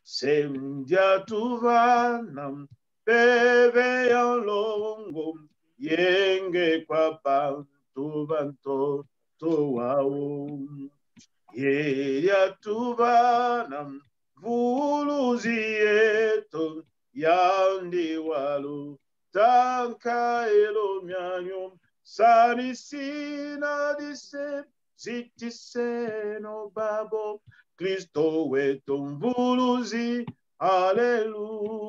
Senja tuvana bebe ya longo yenge kwa bantu banto toao yeya tuvana vuluzi yeto yandi walu tanka elo mianyum sani sina dise zitise no babo Cristo weton vuluzi Aleluia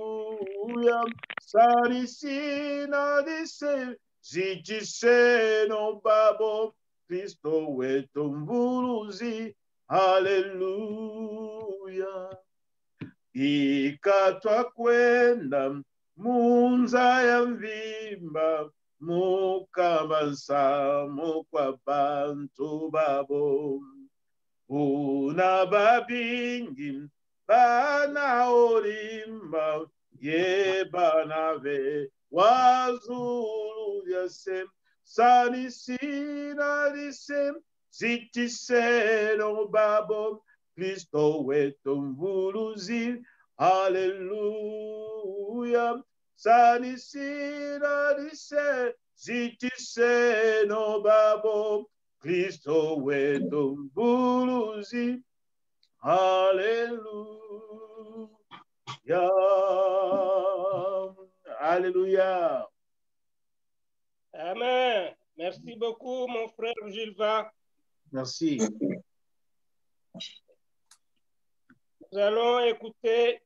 sarisina dise zitise no babo Cristo weton vuluzi Aleluia ikatwa kwenda munza ya mvimba mukabansa mukwa bantu babo una babingi bana olimba ye bana ve wazulu yase sani sina dise zitise no babo Cristo weton vuluzi Aleluia sani sina dise zitise no babo Cristo weton vuluzi Alléluia. Alléluia. Amen. Merci beaucoup, mon frère Gilva. Merci. Nous allons écouter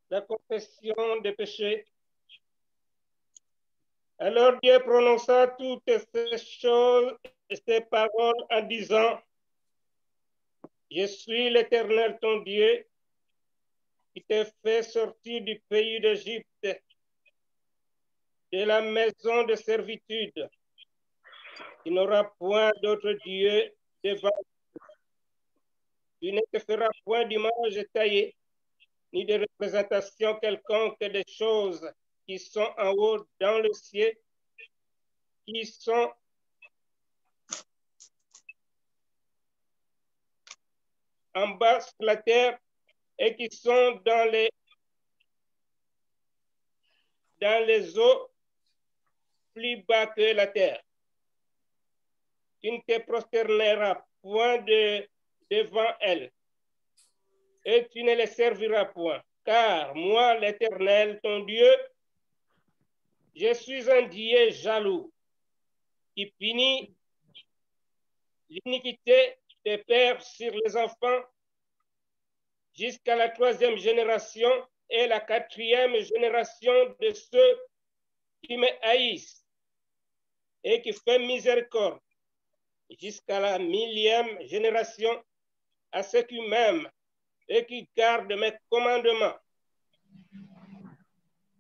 la confession des péchés. Alors Dieu prononça toutes ces choses et ces paroles en disant, je suis l'Éternel ton Dieu, qui t'ai fait sortir du pays d'Égypte, de la maison de servitude. Tu n'auras point d'autre Dieu devant toi. Tu ne te feras point d'image taillée, ni de représentation quelconque des choses qui sont en haut dans le ciel, qui sont en bas sur la terre et qui sont dans les eaux plus bas que la terre. Tu ne te prosterneras point devant elles, et tu ne les serviras point, car moi, l'Éternel, ton Dieu, je suis un Dieu jaloux, qui punit l'iniquité des pères sur les enfants jusqu'à la 3e génération et la 4e génération de ceux qui me haïssent, et qui fait miséricorde jusqu'à la 1000e génération à ceux qui m'aiment et qui gardent mes commandements.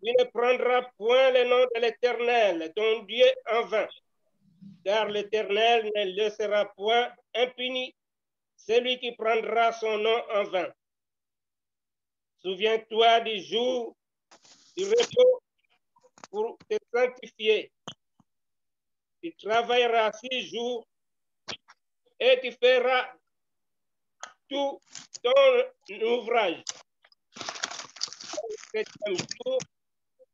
Tu ne prendras point le nom de l'Éternel, ton Dieu, en vain, car l'Éternel ne laissera point impuni celui qui prendra son nom en vain. Souviens-toi du jour du repos pour te sanctifier. Tu travailleras 6 jours et tu feras tout ton ouvrage. Le 7e jour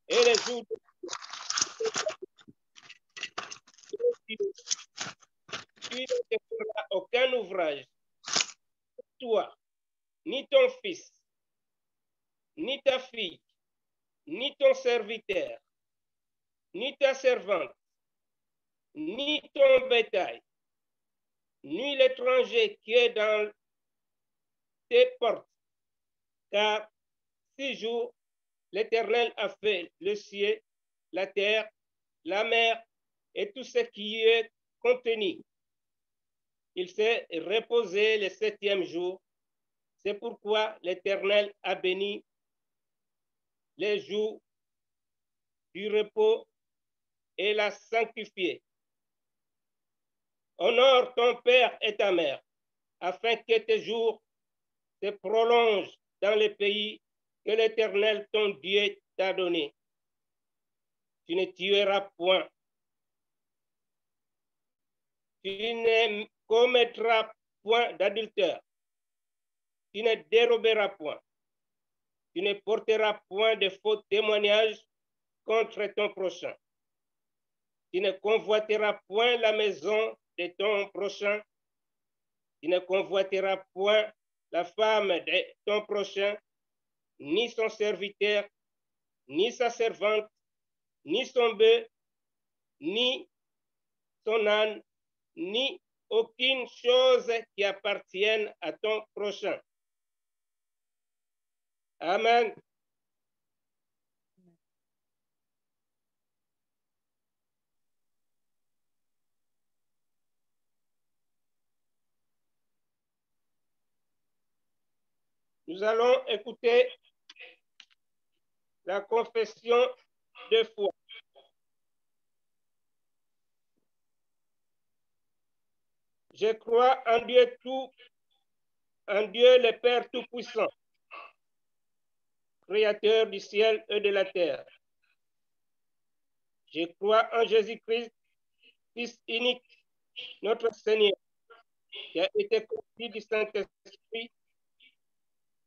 et les jours de tu ne te feras aucun ouvrage, toi, ni ton fils, ni ta fille, ni ton serviteur, ni ta servante, ni ton bétail, ni l'étranger qui est dans tes portes, car 6 jours l'Éternel a fait le ciel, la terre, la mer et tout ce qui est contenu. Il s'est reposé le 7e jour. C'est pourquoi l'Éternel a béni les jours du repos et l'a sanctifié. Honore ton père et ta mère, afin que tes jours se prolongent dans le pays que l'Éternel ton Dieu t'a donné. Tu ne tueras point. Tu ne commettras point d'adultère. Tu ne déroberas point. Tu ne porteras point de faux témoignages contre ton prochain. Tu ne convoiteras point la maison de ton prochain. Tu ne convoiteras point la femme de ton prochain, ni son serviteur, ni sa servante, ni son bœuf, ni son âne, ni aucune chose qui appartienne à ton prochain. Amen. Nous allons écouter la confession de foi. Je crois en Dieu le Père Tout-Puissant, Créateur du ciel et de la terre. Je crois en Jésus-Christ, Fils unique, notre Seigneur, qui a été conçu du Saint-Esprit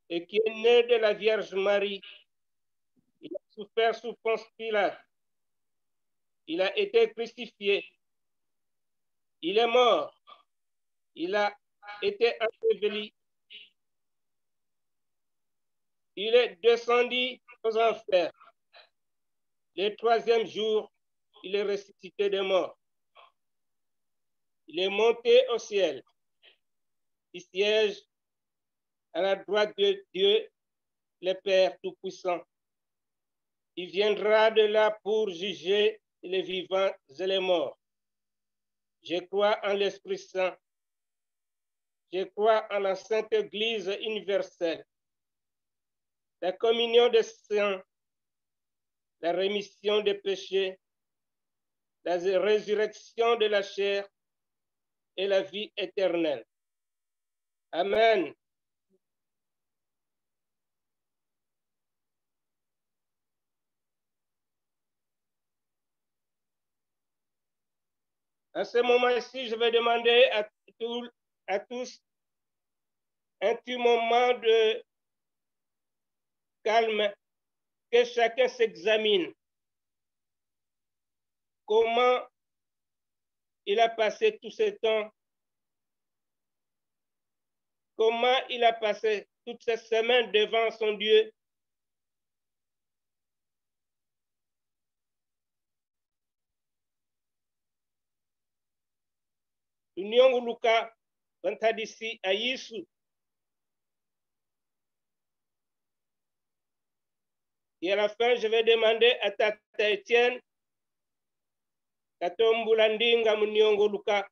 et qui est né de la Vierge Marie. Il a souffert sous Ponce Pilate. Il a été crucifié. Il est mort. Il a été enseveli. Il est descendu aux enfers. Le troisième jour, il est ressuscité des morts. Il est monté au ciel. Il siège à la droite de Dieu, le Père Tout-Puissant. Il viendra de là pour juger les vivants et les morts. Je crois en l'Esprit Saint. Je crois en la Sainte Église universelle, la communion des saints, la rémission des péchés, la résurrection de la chair et la vie éternelle. Amen. À ce moment-ci, je vais demander à tous un petit moment de calme, que chacun s'examine. Comment il a passé tout ce temps? Comment il a passé toute cette semaine devant son Dieu? Union Luka, Bantadisi, Aïsou. Et à la fin, je vais demander à Tata Etienne, Katombulandinga Munyongo Luka.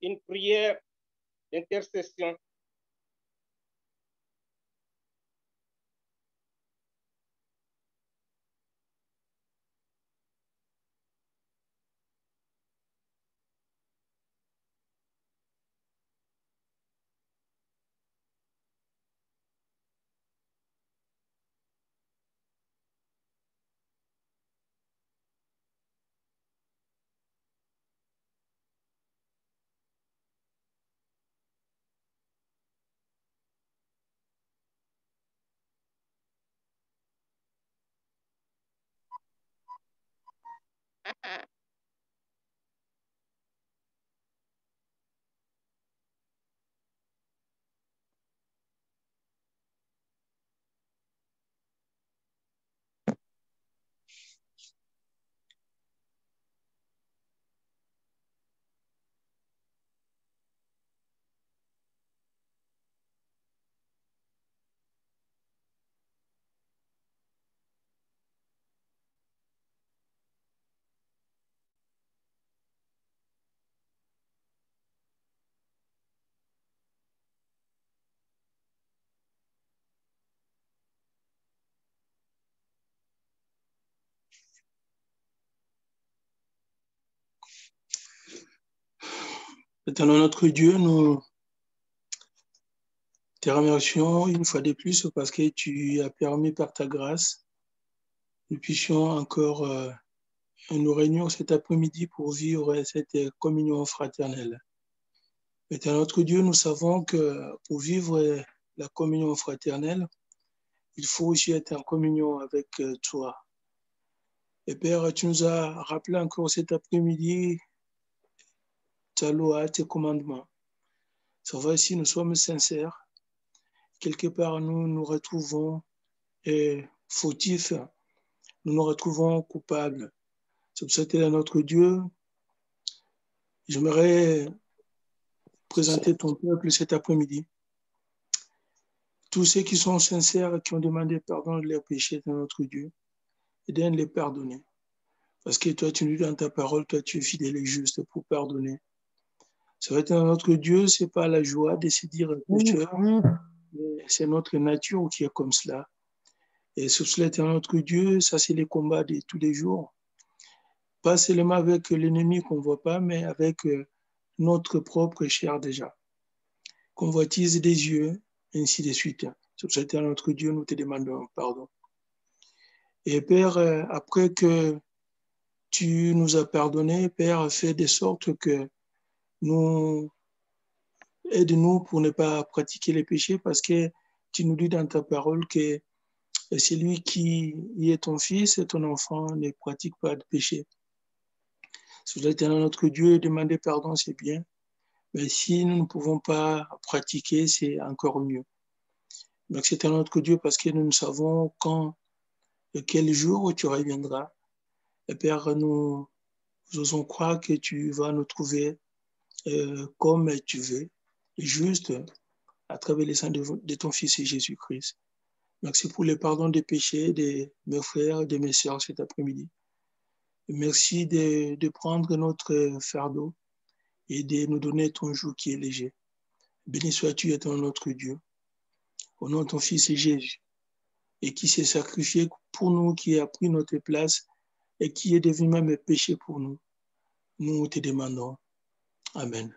Une prière d'intercession. Éternel notre Dieu, nous te remercions une fois de plus parce que tu as permis par ta grâce, nous puissions encore nous réunions cet après-midi pour vivre cette communion fraternelle. Éternel notre Dieu, nous savons que pour vivre la communion fraternelle, il faut aussi être en communion avec toi. Et Père, tu nous as rappelé encore cet après-midi ta loi, tes commandements. C'est vrai, si nous sommes sincères, quelque part nous nous retrouvons fautifs, nous nous retrouvons coupables. C'est pour ça que notre Dieu, j'aimerais présenter ton peuple cet après-midi. Tous ceux qui sont sincères, qui ont demandé pardon de leurs péchés dans notre Dieu, et de les pardonner. Parce que toi, tu nous dis dans ta parole, toi, tu es fidèle et juste pour pardonner. C'est vrai que dans notre Dieu, ce n'est pas la joie de se dire pécheur, mais c'est notre nature qui est comme cela. Et sur cela, dans notre Dieu, ça, c'est les combats de tous les jours. Pas seulement avec l'ennemi qu'on ne voit pas, mais avec notre propre chair déjà. Convoitise des yeux, ainsi de suite. Sur ce terrain, notre Dieu, nous te demandons pardon. Et Père, après que tu nous as pardonné, Père, fais de sorte que aide-nous pour ne pas pratiquer les péchés, parce que tu nous dis dans ta parole que celui qui est ton fils et ton enfant ne pratique pas de péché. Sur ce terrain, notre Dieu, demander pardon, c'est bien. Mais si nous ne pouvons pas pratiquer, c'est encore mieux. Donc c'est un autre Dieu parce que nous ne savons quand et quel jour tu reviendras. Et Père, nous osons croire que tu vas nous trouver comme tu veux, juste à travers les sang de ton Fils Jésus-Christ. Merci pour le pardon des péchés de mes frères et de mes sœurs cet après-midi. Merci de prendre notre fardeau et de nous donner ton joug qui est léger. Béni sois-tu étant notre Dieu. Au nom de ton Fils Jésus, et qui s'est sacrifié pour nous, qui a pris notre place et qui est devenu même péché pour nous. Nous te demandons. Amen.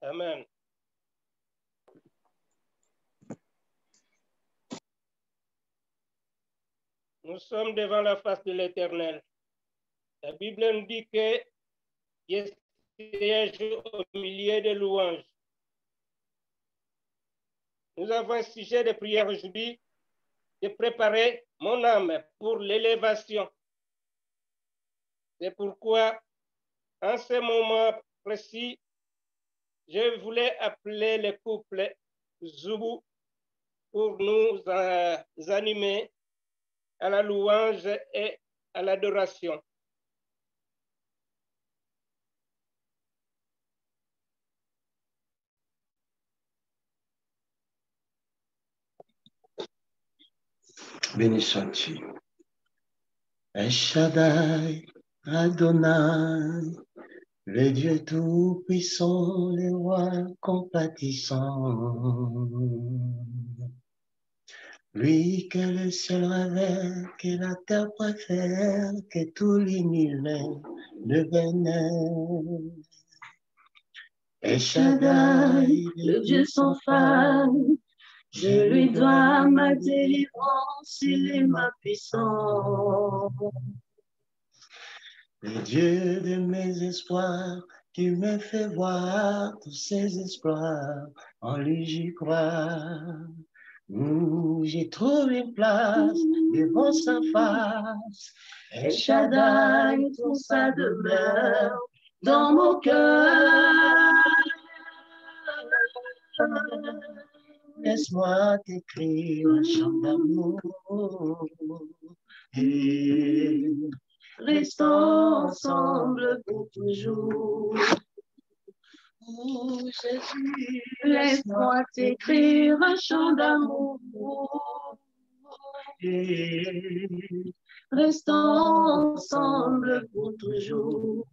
Amen. Nous sommes devant la face de l'Éternel. La Bible nous dit que Dieu siège au milieu des louanges. Nous avons un sujet de prière aujourd'hui, de préparer mon âme pour l'élévation. C'est pourquoi, en ce moment précis, je voulais appeler le couple Zoubou pour nous animer à la louange et à l'adoration. Béni sois-tu. El Shaddai, Adonai, le Dieu tout-puissant, le roi compatissant. Lui que le ciel révère, que la terre préfère, que tout l'univers le vénère. El Shaddai, le Dieu sans faille, je lui dois ma délivrance, il est ma puissance. Le Dieu de mes espoirs, qui me fait voir tous ses exploits, en lui j'y crois. Où j'ai trouvé place devant sa face, El Shaddai pour sa demeure dans mon cœur. Laisse-moi t'écrire un chant d'amour et restons ensemble pour toujours. Oh Jésus, laisse-moi t'écrire un chant d'amour et restons ensemble pour toujours.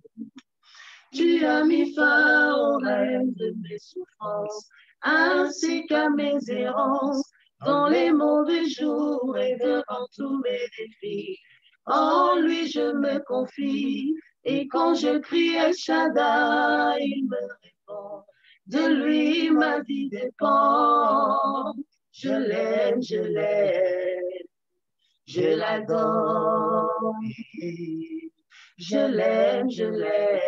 Tu as mis fin au règne de mes souffrances, ainsi qu'à mes errances, dans les mauvais jours et devant tous mes défis. En lui je me confie, et quand je crie El Shaddai, il me répond. De lui ma vie dépend. Je l'aime, je l'aime. je l'adore, je l'aime, je l'aime,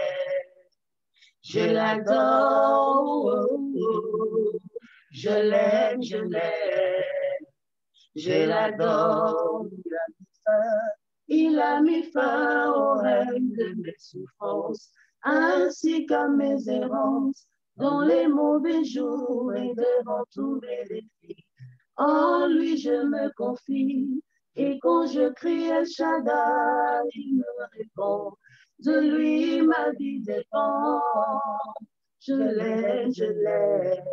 je l'adore, je l'aime, je l'aime, je l'adore. Il a mis fin au règne de mes souffrances, ainsi qu'à mes errances, dans les mauvais jours et devant tous mes défis. En lui je me confie, et quand je crie El Shaddai, il me répond. De lui ma vie dépend. Je l'aime, je l'aime,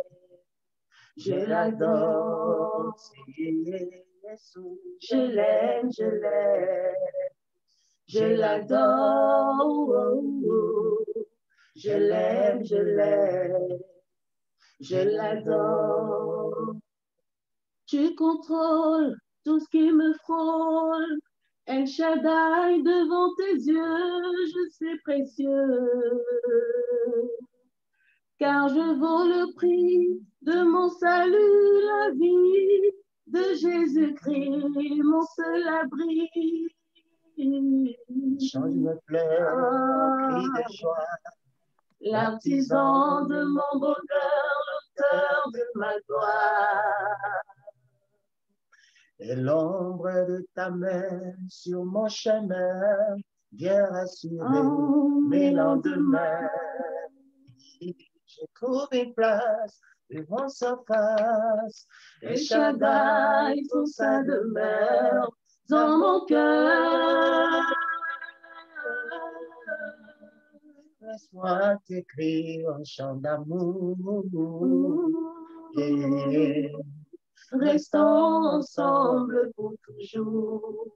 je l'adore. Je l'aime, je l'aime, je l'adore. Je l'aime, je l'aime, je l'adore. Tu contrôles tout ce qui me frôle. El Shaddai, devant tes yeux, je suis précieux. Car je vaux le prix de mon salut, la vie de Jésus-Christ, mon seul abri. Change me pleure, cri de joie. L'artisan de mon bonheur, l'auteur de ma gloire. Et l'ombre de ta main sur mon chemin vient rassurer mes lendemains. Je trouve une place devant sa face. El Shaddai pour sa demeure dans mon cœur. Laisse-moi t'écrire un chant d'amour. Yeah. Restons ensemble pour toujours.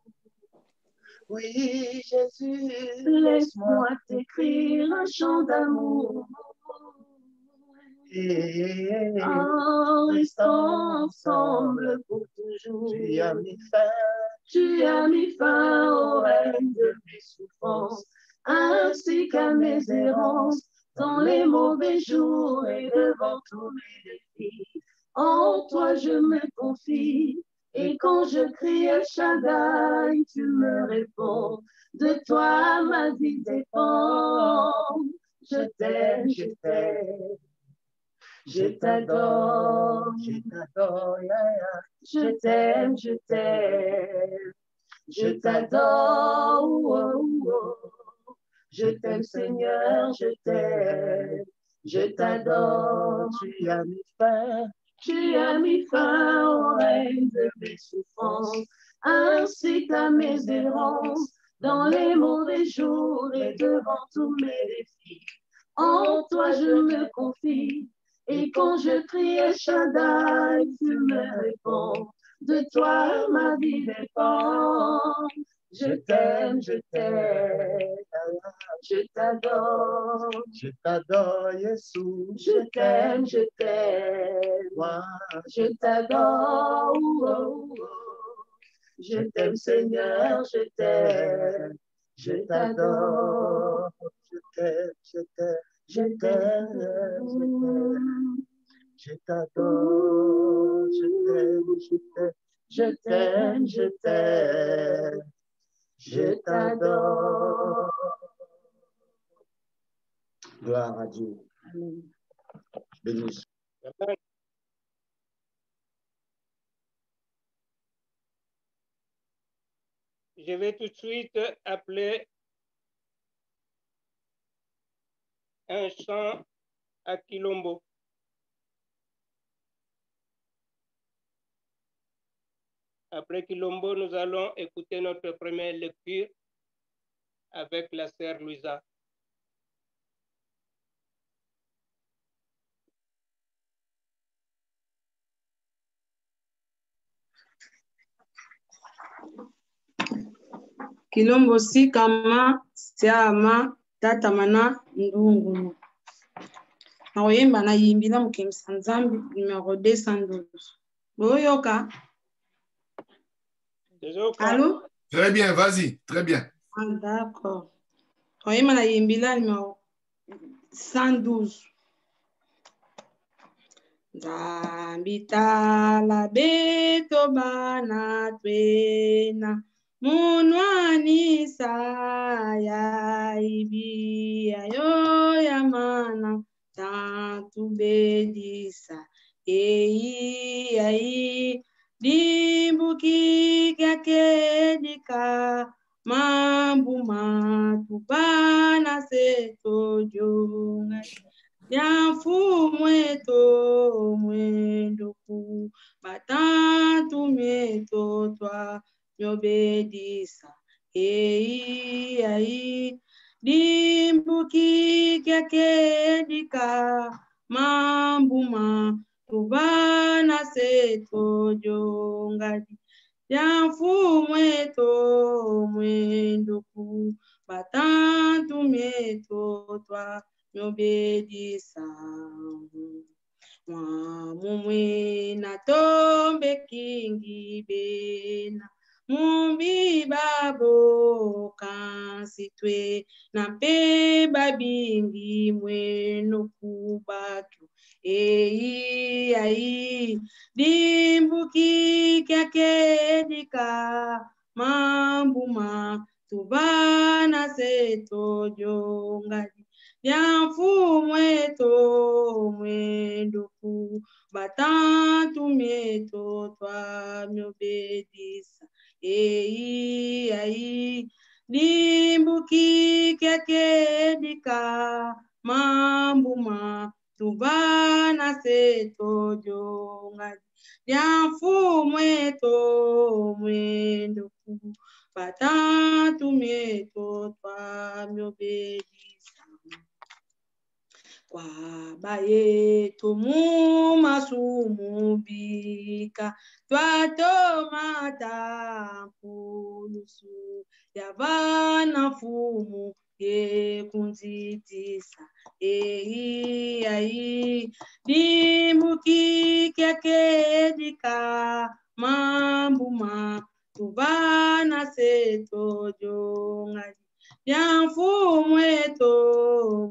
Oui, Jésus, Laisse-moi t'écrire un chant d'amour. Oh, restons ensemble pour toujours. Tu as mis fin au règne de mes souffrances, ainsi qu'à mes errances, dans les mauvais jours et devant tous mes défis. En toi je me confie, et quand je crie El Shaddai, tu me réponds. De toi ma vie dépend. Je t'aime, je t'aime. Je t'adore, je t'adore, je t'aime, je t'aime, je t'adore, je t'aime Seigneur, je t'aime, je t'adore. Tu as mis fin au règne de mes souffrances, ainsi qu'à mes errances, dans les mauvais jours et devant tous mes défis. En toi je me confie. Et quand je crie El Shaddai, tu me réponds. De toi ma vie dépend. Je t'aime, je t'aime, je t'adore. Je t'adore, Jésus. Je t'aime, je t'aime, je t'adore. Je t'aime Seigneur, je t'aime, je t'adore. Je t'aime, je t'aime. Je t'aime, je t'adore, je t'aime, je t'aime, je t'aime, je t'adore. Gloire à Dieu. Bénis. Je vais tout de suite appeler un chant à Quilombo. Après Quilombo, nous allons écouter notre première lecture avec la sœur Louisa. Quilombo sikama siama tatamana ndungu. Naoyemba na yimbila mukemisa nzambi numéro 212. Boyoka. Allô? Très bien, vas-y, très bien. Ah, d'accord. Naoyemba na yimbila numéro 112. Zambita la beto bana twena munwani saya ibi ayo yamana tantu bedisa ei ai dimbuki kakedika mambu matubana seto jonga yafumweto mwendoku batatu mieto twa nyobedisa ei ai dimbuki kakedika mambu matubana seto jonga yafumweto mwendoku batatu mieto twa nyobedisa mumwe na tombe kingi bena mumbi babo kansitwe na peba bingi mweno kubakyo ei ai dimbuki kakedika mambuma tubana seto jongadi yafumweto mwendoku batatu mieto twa myobedisa ei ai dimbuki kakedika mambuma tubana seto jongadi yafumweto mwendoku batatu mieto twa myobedisa kwa bayetu mumasumubika twatomata nkulusu yabana fumu yekunzitisa ei ai dimbuki kakedika mambuma tubana seto jongadi yafumweto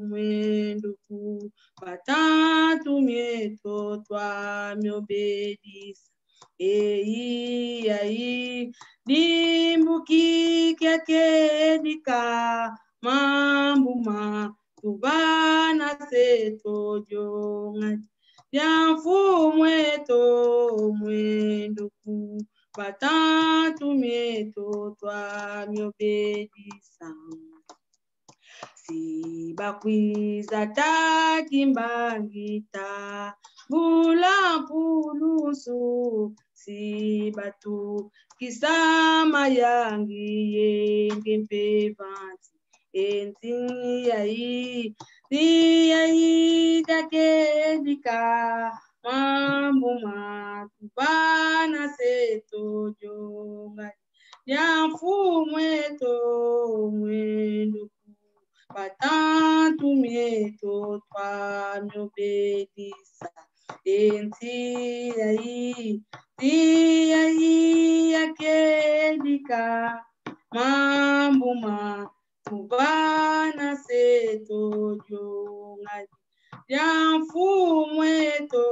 mwenduku batatu mieto twa myobedisa ei ai dimbuki kakedika mambuma tubana seto jongadi yafumweto mwenduku batatu mieto twa myobedisa sibakwiza takimbangita bulampulusu sibatu kisama yangi yenge mpevanti enti yai takedika mambo matubana seto jonga yafumweto mwenduku batatu mieto twa myobedisa enti yai yakedika mambo matubana seto jonga yafumweto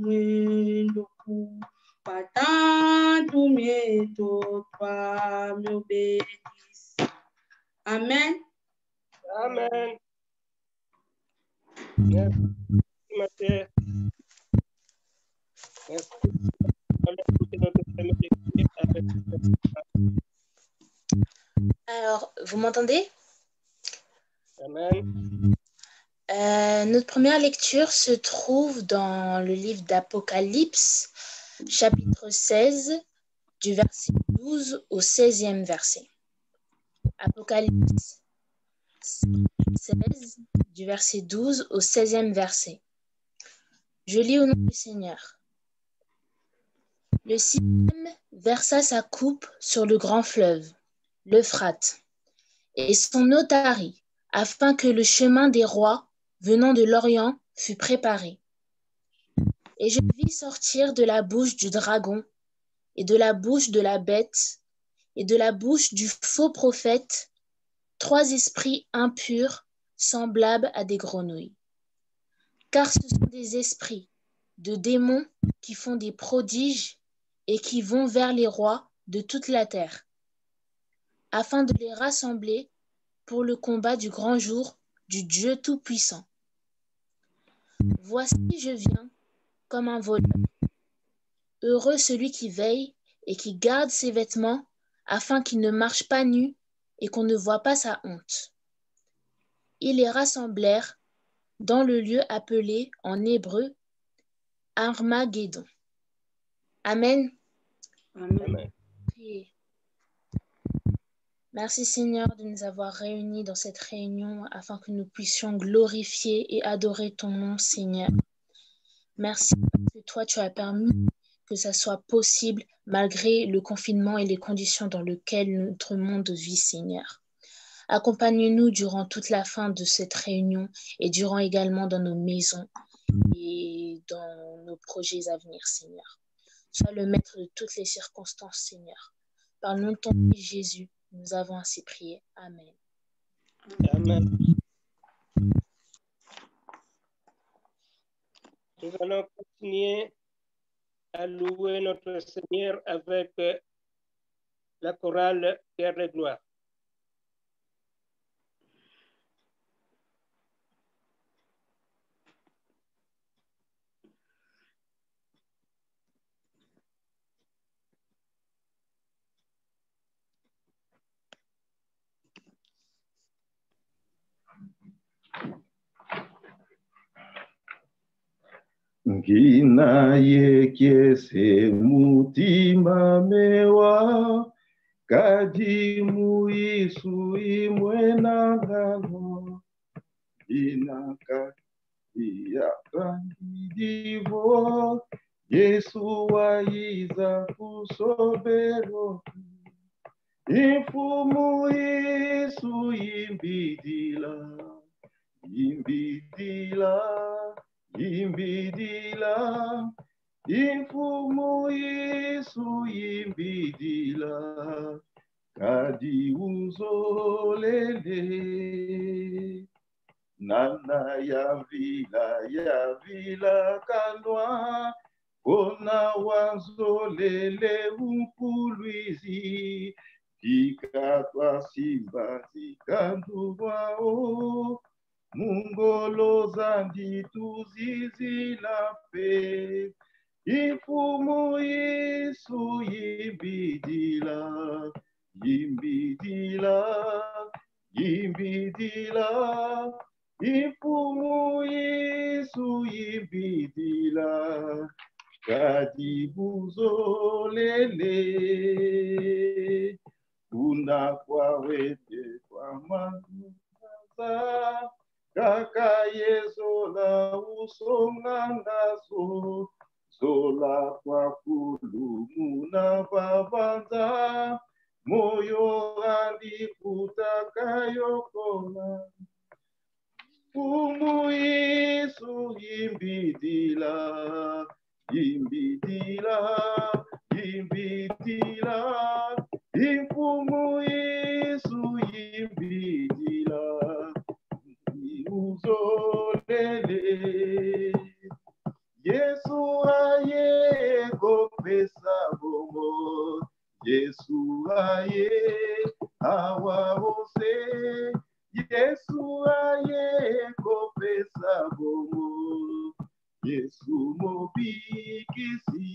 mwenduku batatu mieto twa myobedisa. Amen. Amen. Merci, Mathieu. Merci. Alors, vous m'entendez? Amen. Notre première lecture se trouve dans le livre d'Apocalypse, chapitre 16, du verset 12 au 16e verset. Apocalypse 16, du verset 12 au 16e verset. Je lis au nom du Seigneur. Le sixième versa sa coupe sur le grand fleuve, l'Euphrate, et son eau tarit, afin que le chemin des rois venant de l'Orient fût préparé. Et je vis sortir de la bouche du dragon, et de la bouche de la bête, et de la bouche du faux prophète, 3 esprits impurs, semblables à des grenouilles. Car ce sont des esprits de démons qui font des prodiges et qui vont vers les rois de toute la terre afin de les rassembler pour le combat du grand jour du Dieu Tout-Puissant. Voici, je viens comme un voleur. Heureux celui qui veille et qui garde ses vêtements, afin qu'il ne marche pas nu et qu'on ne voit pas sa honte. Ils les rassemblèrent dans le lieu appelé en hébreu Armageddon. Amen. Amen. Priez. Merci Seigneur de nous avoir réunis dans cette réunion afin que nous puissions glorifier et adorer ton nom, Seigneur. Merci parce que toi, tu as permis que ça soit possible malgré le confinement et les conditions dans lesquelles notre monde vit, Seigneur. Accompagne-nous durant toute la fin de cette réunion et durant également dans nos maisons et dans nos projets à venir, Seigneur. Sois le maître de toutes les circonstances, Seigneur. Par le nom de ton Fils Jésus, nous avons ainsi prié. Amen. Amen. Nous allons continuer à louer notre Seigneur avec la chorale Terre et gloire. Ngina yekese mutima mewa kajimu isu imwena ngano inaka iyakandidivo Yesu waiza kusobero Ifumu Yesu imbidila Ifumu Yesu imbidila Kadi uzolele Nana ya vila kanwa Ona wazolele umpuluizi Dikatwa simba zikandua o Mungolo zandi tuzizi la fe Ifumu Yesu yimbidila Ifumu Yesu yimbidila Kadi buzolele Unakwa wete kwa manuza Kaka yezola usongangazo Zola kwa kulumu na babanza Moyo andi kutakayokola Fumu Yesu yimbidila Ifumu Yesu yimbidila uzolele Yesu aye kopesa bomo Yesu aye awahose Yesu aye kopesa bomo Yesu mobikisi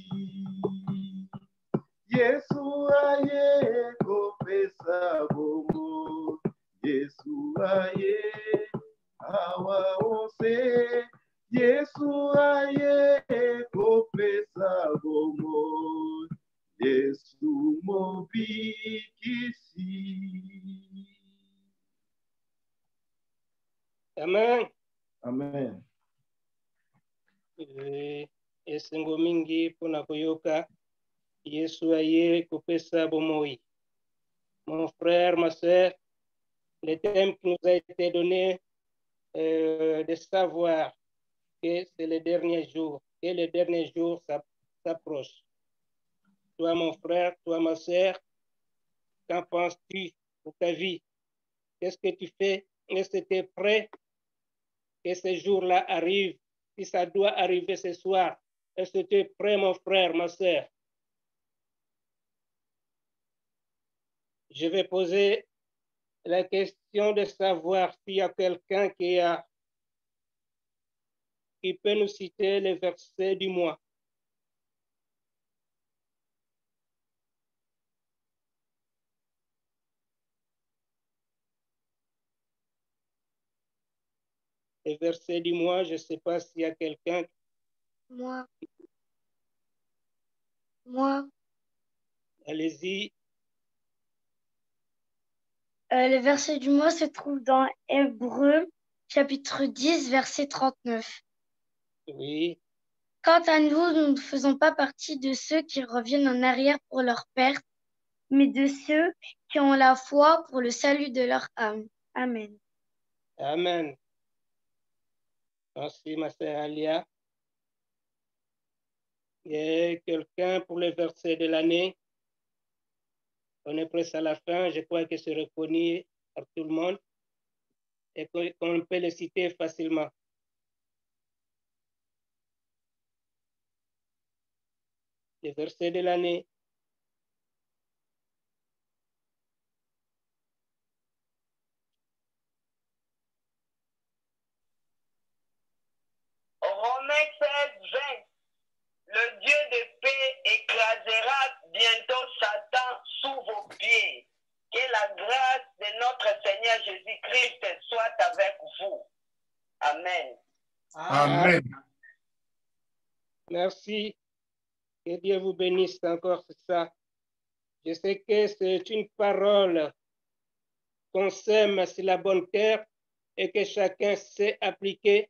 Yesu aye kopesa bomo Yesu aye awahose Yesu aye kopesa bomo Yesu mobikisi Amen. Amen. Esengo mingi pona koyoka Yesu aye kopesa bomoi. Mon frère, ma sœur, le thème qui nous a été donné de savoir que c'est le dernier jour, que le dernier jour s'approche. Toi, mon frère, toi, ma sœur, qu'en penses-tu pour ta vie? Qu'est-ce que tu fais? Est-ce que tu es prêt que ce jour-là arrive? Si ça doit arriver ce soir, est-ce que tu es prêt, mon frère, ma sœur? Je vais poser la question de savoir s'il y a quelqu'un qui peut nous citer les versets du mois. Les versets du mois, je ne sais pas s'il y a quelqu'un. Moi. Allez-y. Le verset du mois se trouve dans Hébreux, chapitre 10, verset 39. Oui. Quant à nous, nous ne faisons pas partie de ceux qui reviennent en arrière pour leur perte, mais de ceux qui ont la foi pour le salut de leur âme. Amen. Amen. Merci, ma sœur Alia. Il y a quelqu'un pour le verset de l'année? On est presque à la fin. Je crois que c'est reconnu par tout le monde et qu'on peut le citer facilement. Le verset de l'année. Romains 16, 20. Le Dieu de paix écrasera bientôt Satan sous vos pieds. Que la grâce de notre Seigneur Jésus-Christ soit avec vous. Amen. Amen. Merci. Que Dieu vous bénisse encore, c'est ça. Je sais que c'est une parole qu'on sème sur la bonne terre et que chacun sait appliquer.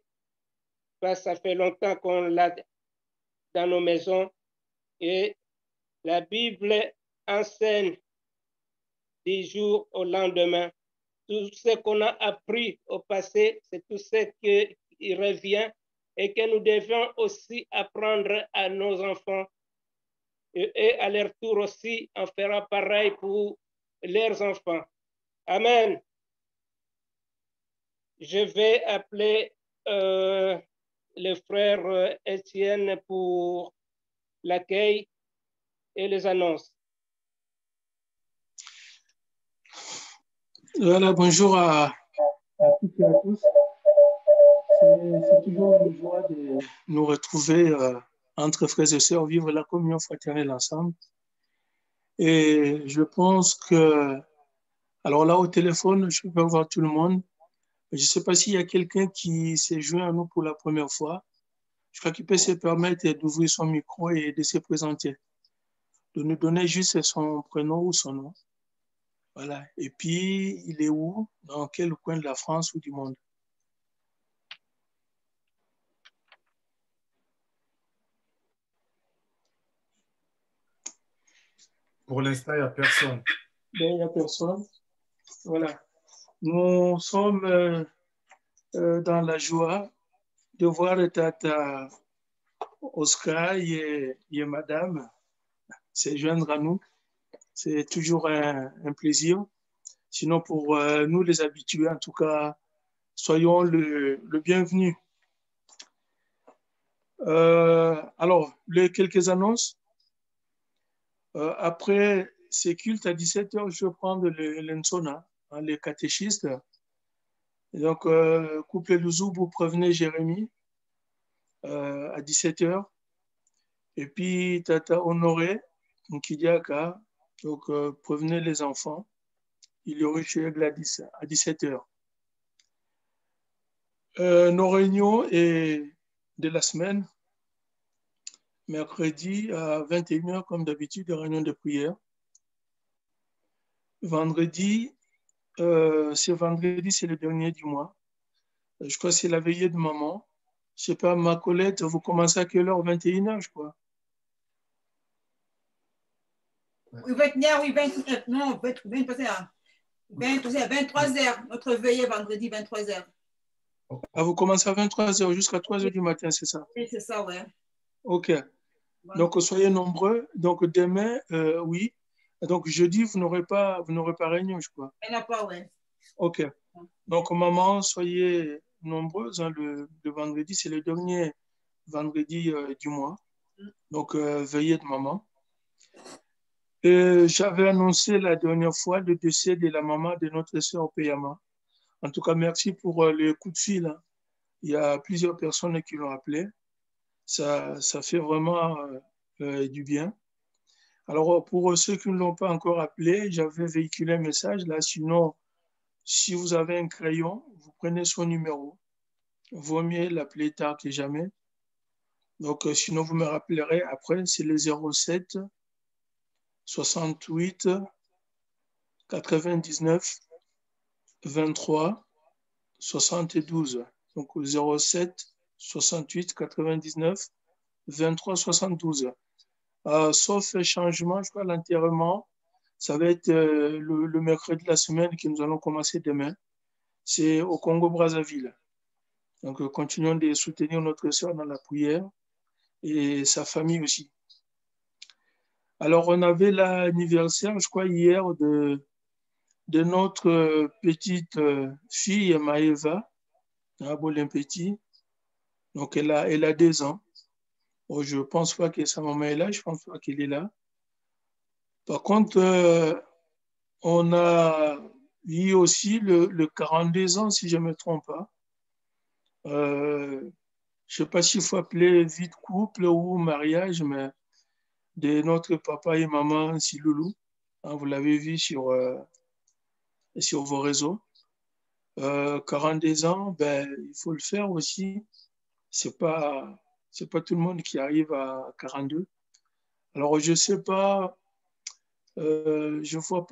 Parce que ça fait longtemps qu'on l'a dans nos maisons. Et la Bible enseigne du jour au lendemain. Tout ce qu'on a appris au passé, c'est tout ce qui revient et que nous devons aussi apprendre à nos enfants. Et à leur tour aussi, on fera pareil pour leurs enfants. Amen. Je vais appeler le frère Étienne pour l'accueil et les annonces. Voilà, bonjour à toutes et à tous. C'est toujours une joie de nous retrouver entre frères et sœurs, vivre la communion fraternelle ensemble. Et je pense que, alors là au téléphone, je peux voir tout le monde. Je ne sais pas s'il y a quelqu'un qui s'est joint à nous pour la première fois. Je crois qu'il peut se permettre d'ouvrir son micro et de se présenter, de nous donner juste son prénom ou son nom. Voilà. Et puis, il est où? Dans quel coin de la France ou du monde? Pour l'instant, il n'y a personne. Il n'y a personne. Voilà. Nous sommes dans la joie de voir Tata Oscar et Madame se joindre à nous. C'est toujours un plaisir. Sinon, pour nous les habitués, en tout cas, soyons le bienvenu. Alors, quelques annonces. Après ces cultes, à 17h, je vais prendre l'Ensona, les catéchistes. Et donc, couple Louzoub, vous prévenez Jérémy à 17h. Et puis, Tata Honoré, Nkidiaka, donc prévenez les enfants. Il y aurait chez Gladys à 17h. Nos réunions de la semaine, mercredi à 21h, comme d'habitude, des réunions de prière. Vendredi, c'est le dernier du mois. Je crois que c'est la veillée de maman. Je ne sais pas, ma Colette, vous commencez à quelle heure? 21h, je crois. Oui, 21h, oui, 29, non, 23h. 23h, notre veillée vendredi, 23h. Ah, vous commencez à 23h jusqu'à 3h du matin, c'est ça? Oui, c'est ça, ouais. OK. Ouais. Donc, soyez nombreux. Donc, demain, oui. Donc, jeudi, vous n'aurez pas réunion, je crois. Il n'y en a pas, oui. OK. Donc, maman, soyez nombreuses. Hein, le vendredi, c'est le dernier vendredi du mois. Donc, veillez de maman. J'avais annoncé la dernière fois le décès de la maman de notre sœur Payama. En tout cas, merci pour le coup de fil, hein. Il y a plusieurs personnes qui l'ont appelé. Ça fait vraiment du bien. Alors, pour ceux qui ne l'ont pas encore appelé, j'avais véhiculé un message là. Sinon, si vous avez un crayon, vous prenez son numéro. Vaut mieux l'appeler tard que jamais. Donc, sinon, vous me rappellerez après, c'est le 07 68 99 23 72. Donc, 07 68 99 23 72. Sauf changement, je crois, l'enterrement, ça va être le mercredi de la semaine que nous allons commencer demain. C'est au Congo-Brazzaville. Donc, continuons de soutenir notre sœur dans la prière et sa famille aussi. Alors, on avait l'anniversaire, je crois, hier de notre petite fille, Maëva, à Bolin-Petit. Donc, elle a 2 ans. Bon, je ne pense pas que sa maman est là, je ne pense pas qu'elle est là. Par contre, on a eu aussi le 42 ans, si je ne me trompe pas. Je ne sais pas s'il faut appeler vie de couple ou mariage, mais de notre papa et maman Siloulou. Hein, vous l'avez vu sur vos réseaux. 42 ans, ben, il faut le faire aussi. C'est pas tout le monde qui arrive à 42. Alors, je sais pas, je vois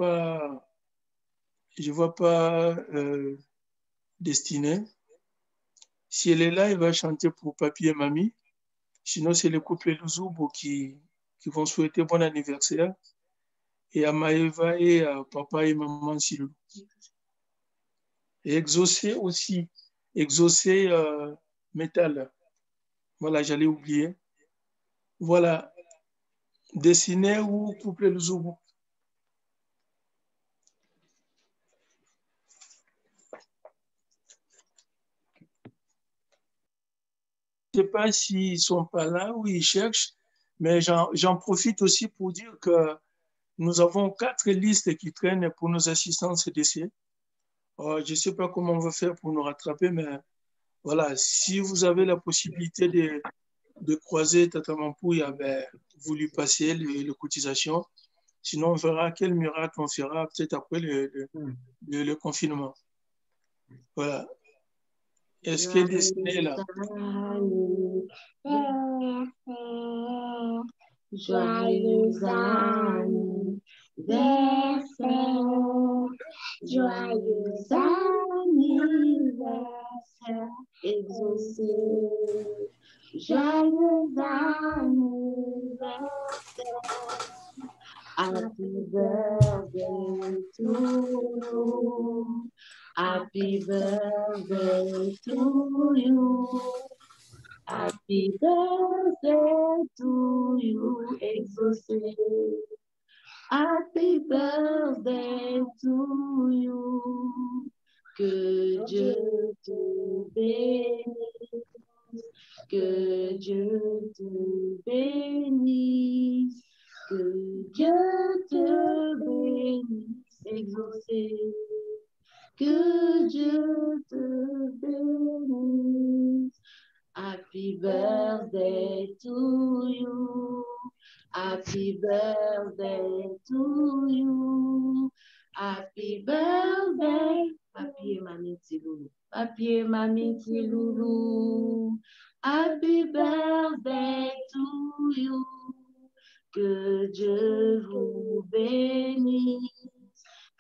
pas Destinée. Si elle est là, elle va chanter pour papy et mamie. Sinon, c'est le couple Luzubo qui vont souhaiter bon anniversaire. Et à Maëva et à papa et maman Silou. Et exaucer aussi. Exaucer métal. Voilà, j'allais oublier. Voilà. Dessiné ou couple Luzubo. Je ne sais pas s'ils ne sont pas là ou ils cherchent, mais j'en profite aussi pour dire que nous avons 4 listes qui traînent pour nos assistants CDC. Je ne sais pas comment on va faire pour nous rattraper, mais voilà, si vous avez la possibilité de croiser Tata Mampouille, ben, vous lui passez les cotisations. Sinon, on verra quel miracle on fera peut-être après le confinement. Voilà. Est-ce qu'elle est destinée là? Joyeux anniversaire, joyeux anniversaire, exaucé. Joyeux anniversaire, happy birthday to you, happy birthday to you. Happy birthday to you, exaucé. Happy birthday to you. Que Dieu te bénisse. Que Dieu te bénisse. Que Dieu te bénisse, exaucé. Que Dieu te bénisse. Happy birthday to you. Happy birthday to you. Happy birthday. Papi et mamie Tiloulou. Papi et mamie Tiloulou. Happy birthday to you. Que Dieu vous bénisse.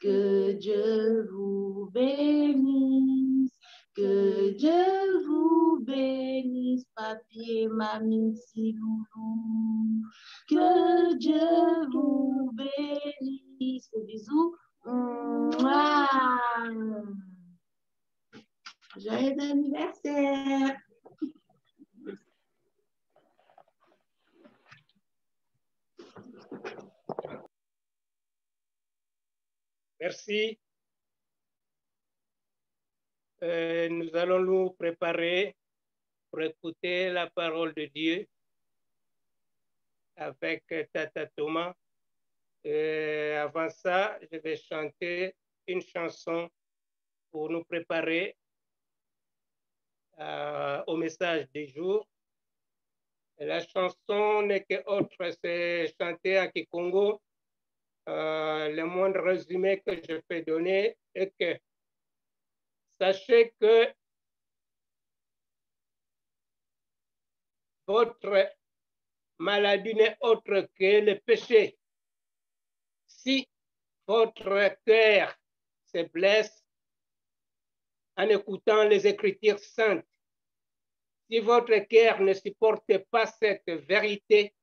Que Dieu vous bénisse. Que Dieu vous bénisse, papi et mamie Tiloulou. Que Dieu vous bénisse. Bisous. Mouah. Joyeux anniversaire. Merci. Nous allons nous préparer pour écouter la parole de Dieu avec Tata Thomas. Et avant ça, je vais chanter une chanson pour nous préparer au message du jour. Et la chanson n'est que autre, c'est chanté à Kikongo. Le moindre résumé que je peux donner est que sachez que votre maladie n'est autre que le péché. Si votre cœur se blesse en écoutant les Écritures saintes, si votre cœur ne supporte pas cette vérité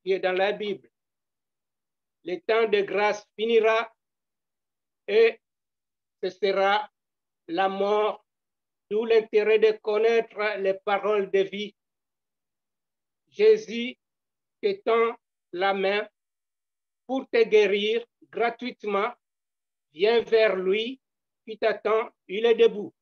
qui est dans la Bible, le temps de grâce finira et ce sera la mort, d'où l'intérêt de connaître les paroles de vie. Jésus t'étend la main pour te guérir gratuitement. Viens vers lui, qui t'attend, il est debout.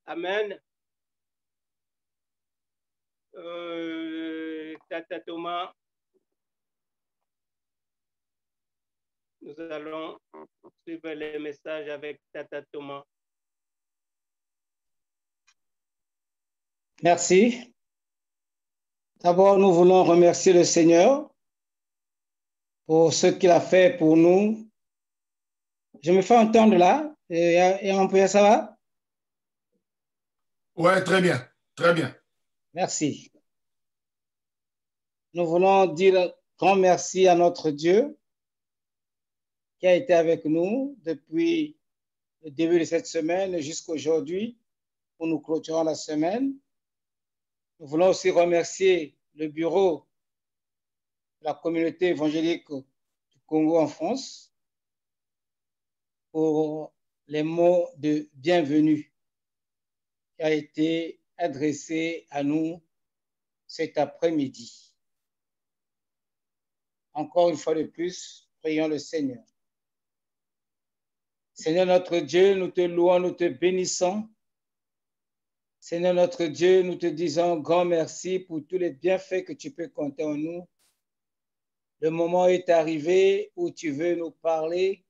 Amen. Tata Thomas, nous allons suivre les messages avec Tata Thomas. Merci. D'abord, nous voulons remercier le Seigneur pour ce qu'il a fait pour nous. Je me fais entendre là. Et on peut, ça va? Ouais, très bien, très bien. Merci. Nous voulons dire un grand merci à notre Dieu qui a été avec nous depuis le début de cette semaine jusqu'à aujourd'hui où nous clôturons la semaine. Nous voulons aussi remercier le bureau de la communauté évangélique du Congo en France pour les mots de bienvenue qui a été adressé à nous cet après-midi. Encore une fois de plus, prions le Seigneur. Seigneur notre Dieu, nous te louons, nous te bénissons. Seigneur notre Dieu, nous te disons grand merci pour tous les bienfaits que tu peux compter en nous. Le moment est arrivé où tu veux nous parler.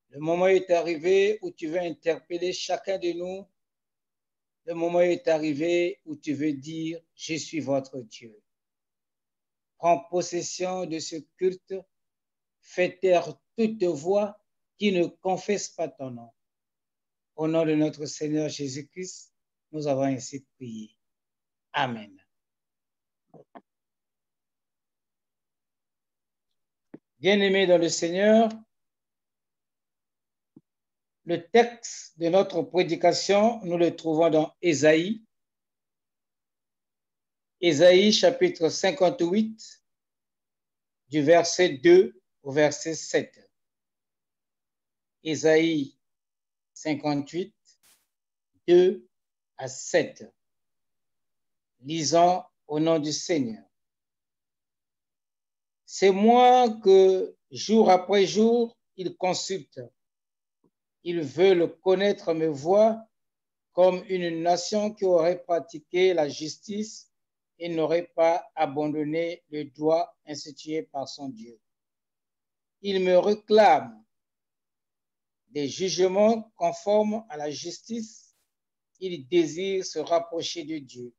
Le moment est arrivé où tu veux interpeller chacun de nous. Le moment est arrivé où tu veux dire « Je suis votre Dieu ». Prends possession de ce culte. Fais taire toute voix qui ne confesse pas ton nom. Au nom de notre Seigneur Jésus-Christ, nous avons ainsi prié. Amen. Bien-aimés dans le Seigneur, le texte de notre prédication, nous le trouvons dans Ésaïe. Ésaïe chapitre 58, du verset 2 au verset 7. Ésaïe 58, 2 à 7. Lisons au nom du Seigneur. C'est moi que jour après jour, ils consultent. Ils veulent connaître mes voies comme une nation qui aurait pratiqué la justice et n'aurait pas abandonné le droit institué par son Dieu. Ils me réclament des jugements conformes à la justice. Ils désirent se rapprocher de Dieu.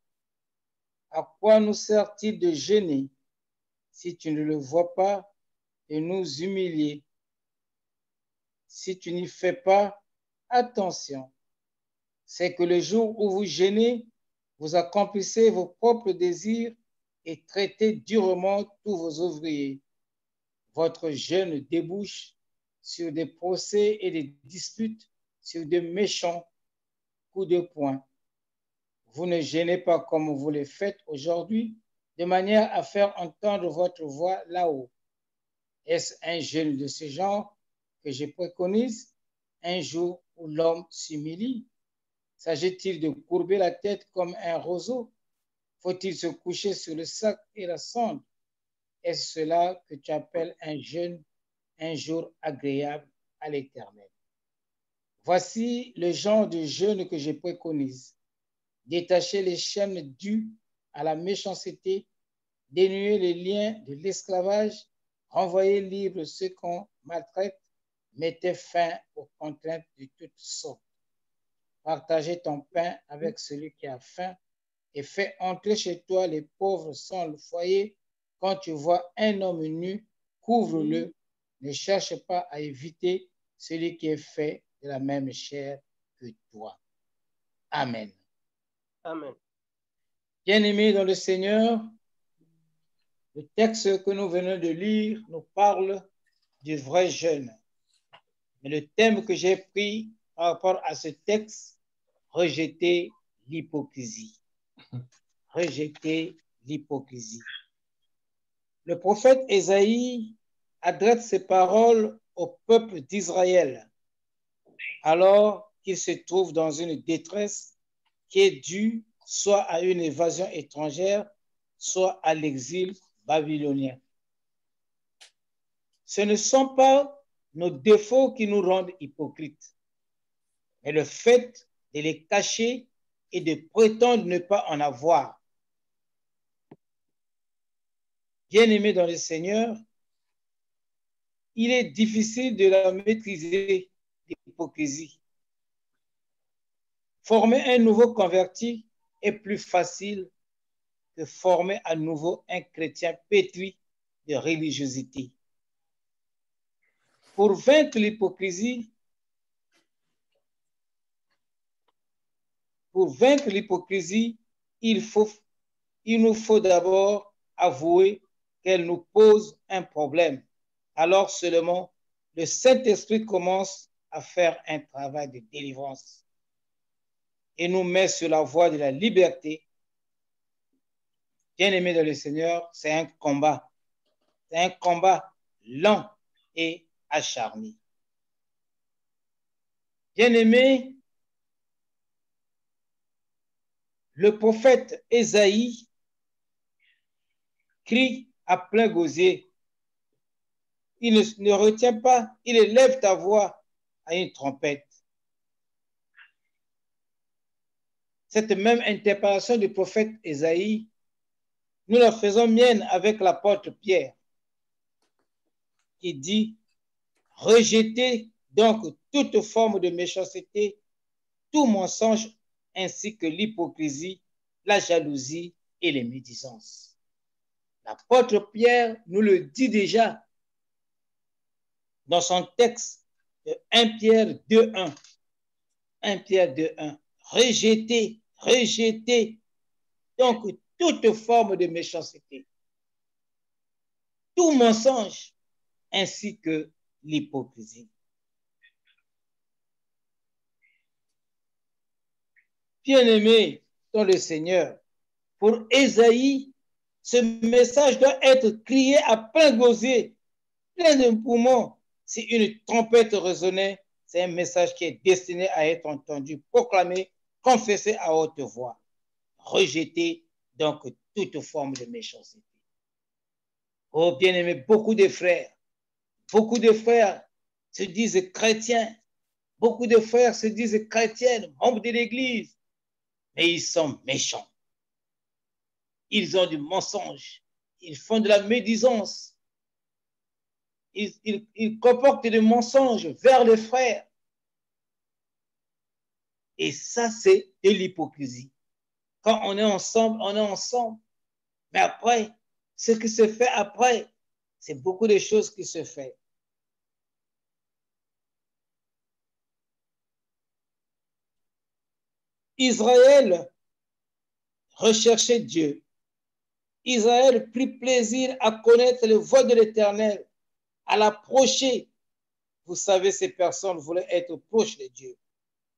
À quoi nous sert-il de gêner si tu ne le vois pas et nous humilier? Si tu n'y fais pas attention, c'est que le jour où vous gênez, vous accomplissez vos propres désirs et traitez durement tous vos ouvriers. Votre jeûne débouche sur des procès et des disputes, sur de méchants coups de poing. Vous ne gênez pas comme vous le faites aujourd'hui, de manière à faire entendre votre voix là-haut. Est-ce un jeûne de ce genre que je préconise, un jour où l'homme s'humilie? S'agit-il de courber la tête comme un roseau? Faut-il se coucher sur le sac et la sonde? Est-ce cela que tu appelles un jeûne, un jour agréable à l'Éternel? Voici le genre de jeûne que je préconise. Détacher les chaînes dues à la méchanceté, dénuer les liens de l'esclavage, renvoyer libres ceux qu'on maltraite, mettez fin aux contraintes de toutes sortes. Partagez ton pain avec celui qui a faim et fais entrer chez toi les pauvres sans le foyer. Quand tu vois un homme nu, couvre-le. Ne cherche pas à éviter celui qui est fait de la même chair que toi. Amen. Amen. Bien-aimés dans le Seigneur, le texte que nous venons de lire nous parle du vrai jeûne. Mais le thème que j'ai pris par rapport à ce texte, rejeter l'hypocrisie. Rejeter l'hypocrisie. Le prophète Ésaïe adresse ses paroles au peuple d'Israël alors qu'il se trouve dans une détresse qui est due soit à une évasion étrangère, soit à l'exil babylonien. Ce ne sont pas nos défauts qui nous rendent hypocrites, mais le fait de les cacher et de prétendre ne pas en avoir. Bien-aimés dans le Seigneur, il est difficile de la maîtriser, l'hypocrisie. Former un nouveau converti est plus facile que former à nouveau un chrétien pétri de religiosité. Pour vaincre l'hypocrisie, il faut il nous faut d'abord avouer qu'elle nous pose un problème. Alors seulement, le Saint-Esprit commence à faire un travail de délivrance et nous met sur la voie de la liberté. Bien-aimés dans le Seigneur, c'est un combat. C'est un combat lent et acharné. Bien-aimés, le prophète Ésaïe crie à plein gosier. Il ne retient pas, il élève ta voix à une trompette. Cette même interpellation du prophète Ésaïe, nous la faisons mienne avec l'apôtre Pierre, qui dit « Rejetez donc toute forme de méchanceté, tout mensonge, ainsi que l'hypocrisie, la jalousie et les médisances. » L'apôtre Pierre nous le dit déjà dans son texte de 1 Pierre 2:1. 1 Pierre 2:1. Rejetez, rejetez donc toute forme de méchanceté, tout mensonge, ainsi que l'hypocrisie. Bien-aimés dans le Seigneur, pour Ésaïe, ce message doit être crié à plein gosier, plein de poumons. Si une trompette résonnait, c'est un message qui est destiné à être entendu, proclamé, confessé à haute voix. Rejeter donc toute forme de méchanceté. Oh bien-aimés, beaucoup de frères se disent chrétiens, beaucoup de frères se disent chrétiennes, membres de l'Église, mais ils sont méchants. Ils ont du mensonge, ils font de la médisance, ils comportent des mensonges vers les frères. Et ça, c'est de l'hypocrisie. Quand on est ensemble, on est ensemble. Mais après, ce qui se fait après, c'est beaucoup de choses qui se font. Israël recherchait Dieu. Israël prit plaisir à connaître le voie de l'Éternel, à l'approcher. Vous savez, ces personnes voulaient être proches de Dieu.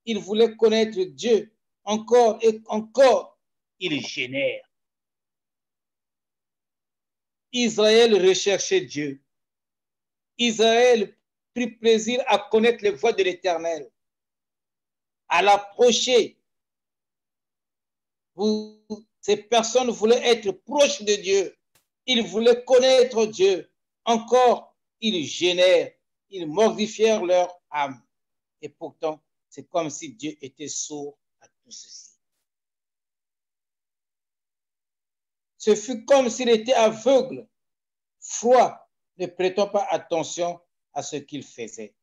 Ils voulaient connaître Dieu encore et encore. Ils génèrent. Israël recherchait Dieu. Israël prit plaisir à connaître les voies de l'Éternel, à l'approcher. Ces personnes voulaient être proches de Dieu. Ils voulaient connaître Dieu. Encore, ils gênèrent. Ils mortifièrent leur âme. Et pourtant, c'est comme si Dieu était sourd à tout ceci. Ce fut comme s'il était aveugle, froid, ne prêtant pas attention à ce qu'il faisait.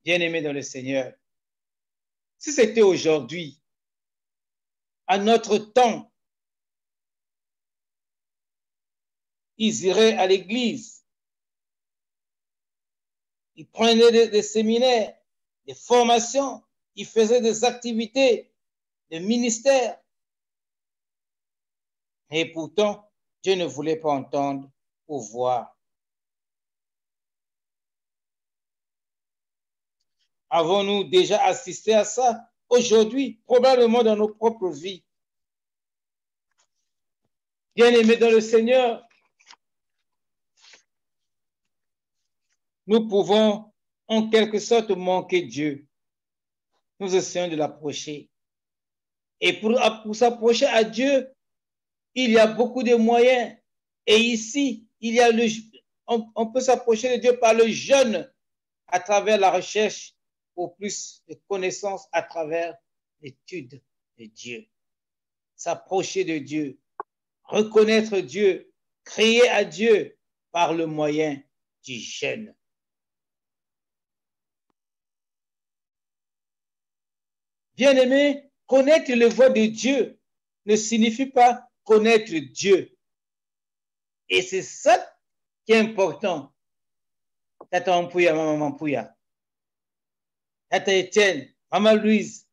Bien-aimés dans le Seigneur, si c'était aujourd'hui, à notre temps, ils iraient à l'église, ils prenaient des séminaires, des formations, ils faisaient des activités, des ministères. Et pourtant, Dieu ne voulait pas entendre ou voir. Avons-nous déjà assisté à ça? Aujourd'hui, probablement dans nos propres vies. Bien-aimés dans le Seigneur, nous pouvons en quelque sorte manquer Dieu. Nous essayons de l'approcher. Et pour s'approcher à Dieu, il y a beaucoup de moyens. Et ici, on peut s'approcher de Dieu par le jeûne, à travers la recherche pour plus de connaissances, à travers l'étude de Dieu. S'approcher de Dieu, reconnaître Dieu, crier à Dieu par le moyen du jeûne. Bien-aimé, connaître le voie de Dieu ne signifie pas connaître Dieu. Et c'est ça qui est important. Tata Mpouya, maman Mpouya. Tata Étienne, maman Louise.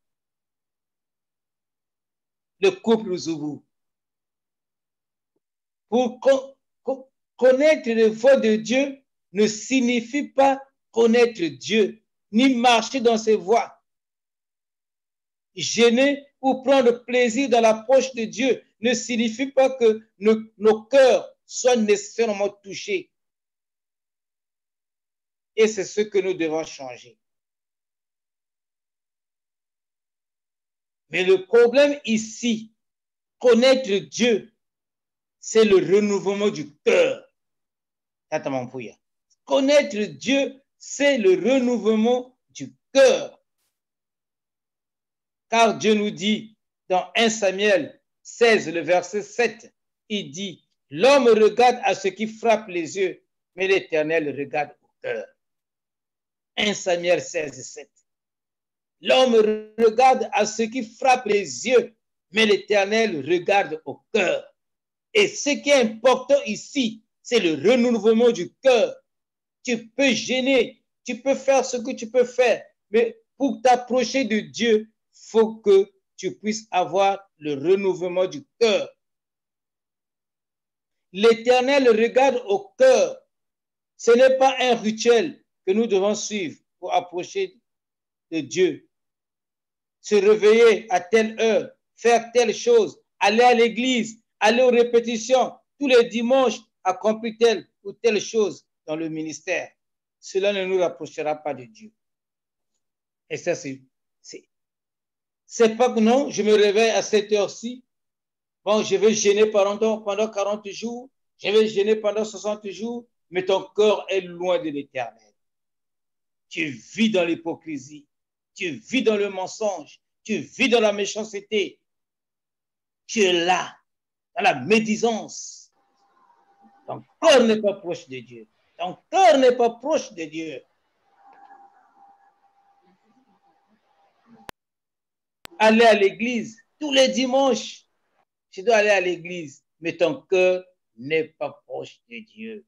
Le couple Zoubou. Pour connaître les voies de Dieu ne signifie pas connaître Dieu, ni marcher dans ses voies. Gêner ou prendre plaisir dans l'approche de Dieu ne signifie pas que nos cœurs soient nécessairement touchés. Et c'est ce que nous devons changer. Mais le problème ici, connaître Dieu, c'est le renouvellement du cœur. Connaître Dieu, c'est le renouvellement du cœur. Car Dieu nous dit dans 1 Samuel 16, le verset 7, il dit, l'homme regarde à ce qui frappe les yeux, mais l'Éternel regarde au cœur. 1 Samuel 16, 7. L'homme regarde à ce qui frappe les yeux, mais l'Éternel regarde au cœur. Et ce qui est important ici, c'est le renouvellement du cœur. Tu peux gêner, tu peux faire ce que tu peux faire, mais pour t'approcher de Dieu, il faut que tu puisses avoir le renouvellement du cœur. L'Éternel regarde au cœur. Ce n'est pas un rituel que nous devons suivre pour approcher de Dieu. Se réveiller à telle heure, faire telle chose, aller à l'église, aller aux répétitions, tous les dimanches, accomplir telle ou telle chose dans le ministère. Cela ne nous rapprochera pas de Dieu. Et ça, c'est pas que non, je me réveille à cette heure-ci. Bon, je vais gêner pendant 40 jours, je vais gêner pendant 60 jours, mais ton cœur est loin de l'Éternel. Tu vis dans l'hypocrisie, tu vis dans le mensonge, tu vis dans la méchanceté. Tu es là, dans la médisance. Ton cœur n'est pas proche de Dieu. Ton cœur n'est pas proche de Dieu. Aller à l'église tous les dimanches. Tu dois aller à l'église, mais ton cœur n'est pas proche de Dieu.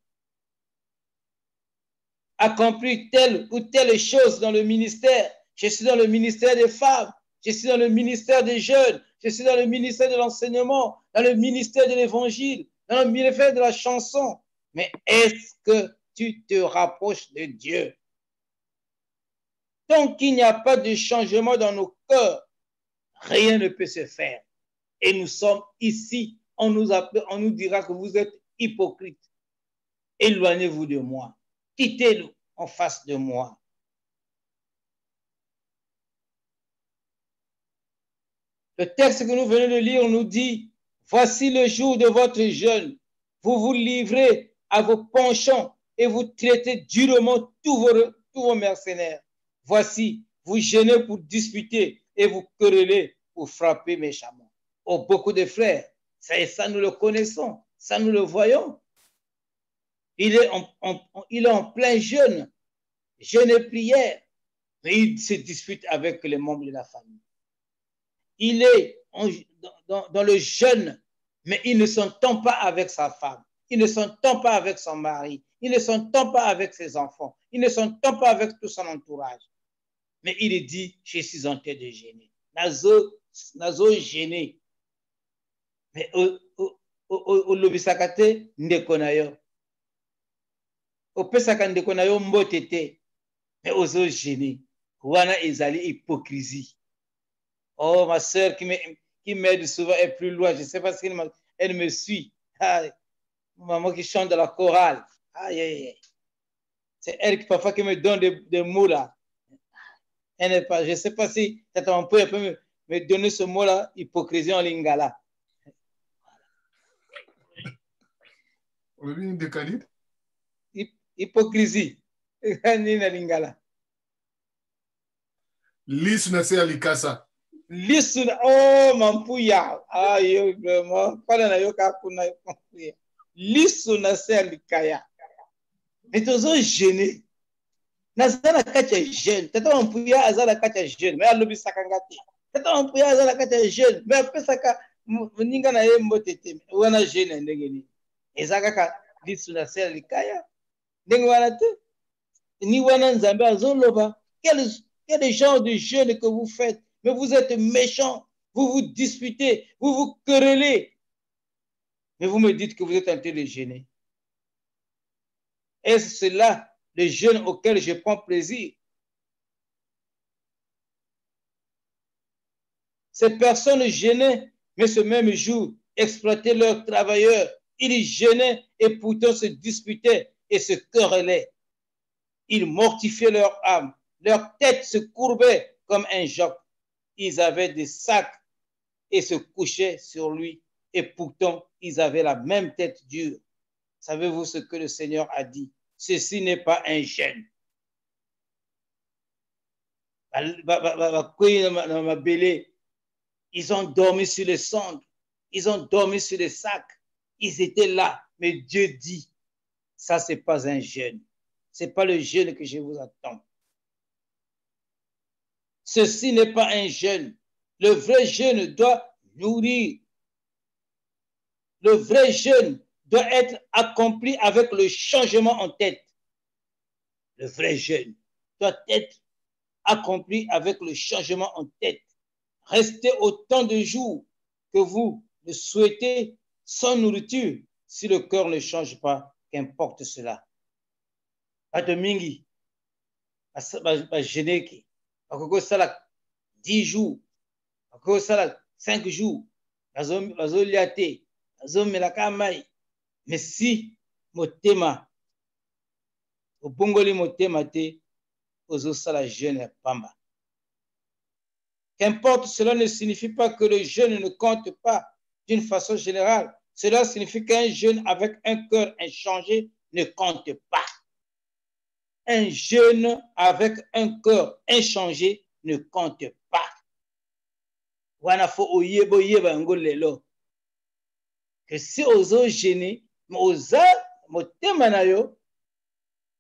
Accomplir telle ou telle chose dans le ministère. Je suis dans le ministère des femmes, je suis dans le ministère des jeunes, je suis dans le ministère de l'enseignement, dans le ministère de l'évangile, dans le ministère de la chanson. Mais est-ce que tu te rapproches de Dieu? Tant qu'il n'y a pas de changement dans nos cœurs, rien ne peut se faire. Et nous sommes ici, on nous dira que vous êtes hypocrites. Éloignez-vous de moi. Quittez-le en face de moi. Le texte que nous venons de lire nous dit, voici le jour de votre jeûne. Vous vous livrez à vos penchants et vous traitez durement tous vos mercenaires. Voici, vous jeûnez pour disputer et vous querellez pour frapper méchamment. Oh, beaucoup de frères, ça nous le connaissons, ça nous le voyons. Il est en plein jeûne et prière, mais il se dispute avec les membres de la famille. Il est dans le jeûne, mais il ne s'entend pas avec sa femme, il ne s'entend pas avec son mari, il ne s'entend pas avec ses enfants, il ne s'entend pas avec tout son entourage. Mais il dit, je suis en train de gêner. Nazo gêné. Mais au lobisakate ndekonayo. Au pesaka ndekonayo mbotete. Mais ozo gêné. Wana ezali hypocrisie. Oh, ma soeur qui m'aide souvent est plus loin. Je ne sais pas si elle me suit. Ah, maman qui chante dans la chorale. Aïe, aïe, aïe. C'est elle qui parfois qui me donne des mots là. Elle n'est pas, je ne sais pas si elle peut me donner ce mot-là, hypocrisie en lingala. Hypocrisie. Lingala. Lisuna se alikasa. Lisuna, oh, mampuya. Aïe, vraiment. Pas na yoka kuna mampuya. Lisuna se alikaya. Mais tous ont gêné. Nazana kacha jeune. Tata mampuya azala kacha jeune. Mais alobi sakangati. Tata mampuya azala kacha jeune. Mais après saka ninga na yembo tete. Wana jeune ndengeni. Ezaka ka lisuna se alikaya. Ndenge wana te. Ni wana nzambe azoloba. Quel genre de jeûne que vous faites? Mais vous êtes méchants, vous vous disputez, vous vous querellez. Mais vous me dites que vous êtes en train de jeûner. Est-ce cela le jeûne auquel je prends plaisir? Ces personnes jeûnaient, mais ce même jour, exploitaient leurs travailleurs. Ils jeûnaient et pourtant se disputaient et se querellaient. Ils mortifiaient leur âme. Leur tête se courbait comme un joc. Ils avaient des sacs et se couchaient sur lui. Et pourtant, ils avaient la même tête dure. Savez-vous ce que le Seigneur a dit? Ceci n'est pas un jeûne. Ils ont dormi sur les cendres. Ils ont dormi sur les sacs. Ils étaient là. Mais Dieu dit, ça, ce n'est pas un jeûne. Ce n'est pas le jeûne que je vous attends. Ceci n'est pas un jeûne. Le vrai jeûne doit nourrir. Le vrai jeûne doit être accompli avec le changement en tête. Le vrai jeûne doit être accompli avec le changement en tête. Restez autant de jours que vous le souhaitez sans nourriture si le cœur ne change pas, qu'importe cela. Adomingi, Geneki, Akoko Salak, 10 jours, Akoko Salak, 5 jours, Azoliate, Azomelaka. Mais si motema, au Bongoli motema te, Ozo Sala jeûne pamba. Qu'importe, cela ne signifie pas que le jeûne ne compte pas d'une façon générale. Cela signifie qu'un jeûne avec un cœur inchangé ne compte pas. Un jeûne avec un cœur inchangé ne compte pas. Que si ozo jeûner, oza motema na yo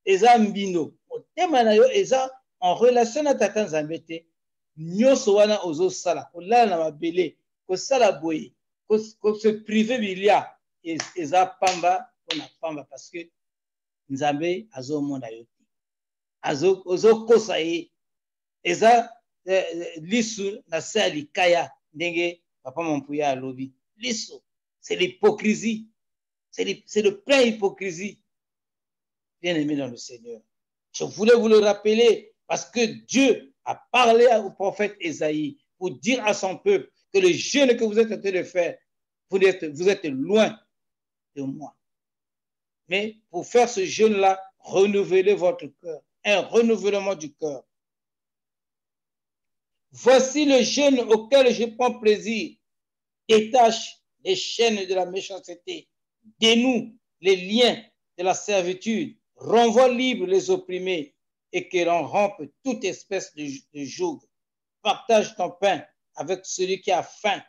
eza mbino, motema na yo eza en relation na tata Nzambe te. Nyonso wana ozo sala, kolala na mabele, kosala boye, se priver bilia eza pamba pona pamba parce que Nzambe azo mona yo te. Ozo kosa ye eza lisu na se likaya ndenge papa Mampuya alobi. Lisu, c'est l'hypocrisie. C'est le plein hypocrisie. Bien aimé dans le Seigneur. Je voulais vous le rappeler parce que Dieu a parlé au prophète Ésaïe pour dire à son peuple que le jeûne que vous êtes en train de faire, vous êtes loin de moi. Mais pour faire ce jeûne-là, renouvelez votre cœur. Un renouvellement du cœur. Voici le jeûne auquel je prends plaisir. Détache les chaînes de la méchanceté. Dénoue les liens de la servitude. Renvoie libre les opprimés et que l'on rompe toute espèce de joug. Partage ton pain avec celui qui a faim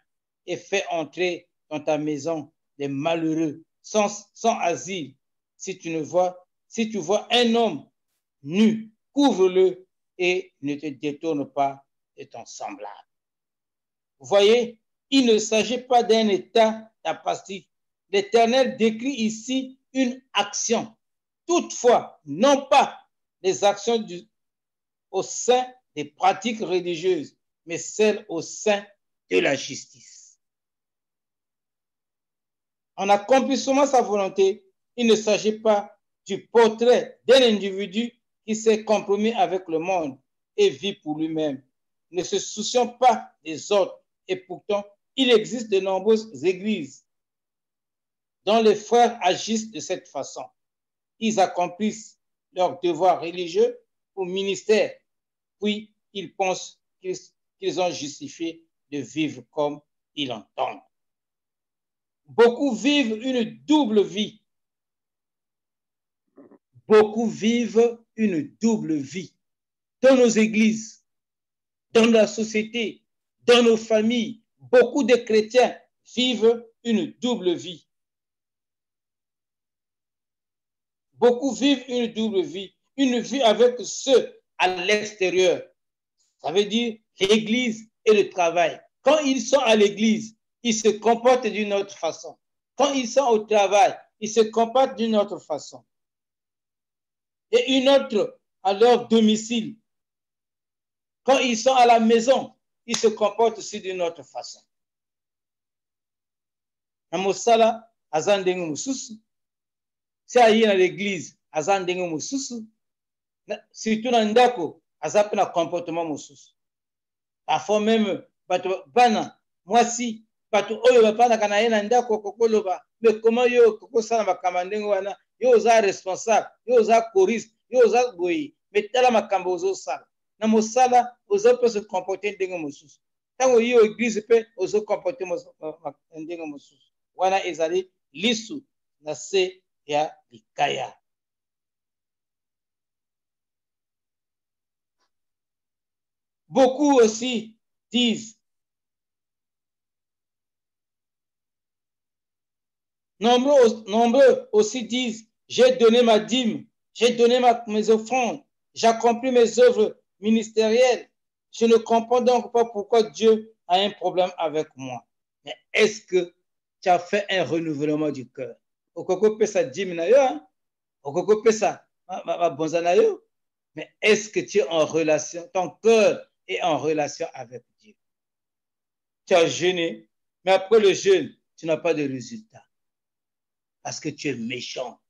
et fais entrer dans ta maison les malheureux sans asile. Si tu vois un homme nu, couvre-le et ne te détourne pas de ton semblable. Vous voyez, il ne s'agit pas d'un état d'apathie. L'Éternel décrit ici une action. Toutefois, non pas les actions au sein des pratiques religieuses, mais celles au sein de la justice. En accomplissant sa volonté, il ne s'agit pas du portrait d'un individu qui s'est compromis avec le monde et vit pour lui-même, ne se souciant pas des autres. Et pourtant, il existe de nombreuses églises dont les frères agissent de cette façon. Ils accomplissent leurs devoirs religieux au ministère, puis ils pensent qu'ils ont justifié de vivre comme ils l'entendent. Beaucoup vivent une double vie. Beaucoup vivent une double vie dans nos églises, dans la société, dans nos familles. Beaucoup de chrétiens vivent une double vie. Beaucoup vivent une double vie, une vie avec ceux à l'extérieur. Ça veut dire l'église et le travail. Quand ils sont à l'église, ils se comportent d'une autre façon. Quand ils sont au travail, ils se comportent d'une autre façon. Et une autre à leur domicile. Quand ils sont à la maison, ils se comportent aussi d'une autre façon. Namosala aza ndenge mosusu. Si aye na l'église aza ndenge mosusu. Surtout na ndako aza pe na comportement mosusu. Parfois même bato bana mwasi bato oyo bapandaka na ye na ndako kokoloba mais comment yo kokosala makambo ndenge wana yo oza responsable yo oza choriste yo oza boye mais tala makambo ozosala na mosala oza pe se comporter ndenge mosusu ntango yo église pe ozo comporter ndenge mosusu wana ezali lisu na se ya likaya. Beaucoup aussi disent, nombreux aussi disent, j'ai donné ma dîme, j'ai donné mes offrandes, j'accomplis mes œuvres ministérielles. Je ne comprends donc pas pourquoi Dieu a un problème avec moi. Mais est-ce que tu as fait un renouvellement du cœur? Okoko pesa dîme na yo, okoko pesa bonza na yo. Mais est-ce que tu es en relation, ton cœur est en relation avec Dieu? Tu as jeûné, mais après le jeûne, tu n'as pas de résultat. Parce que tu es méchant.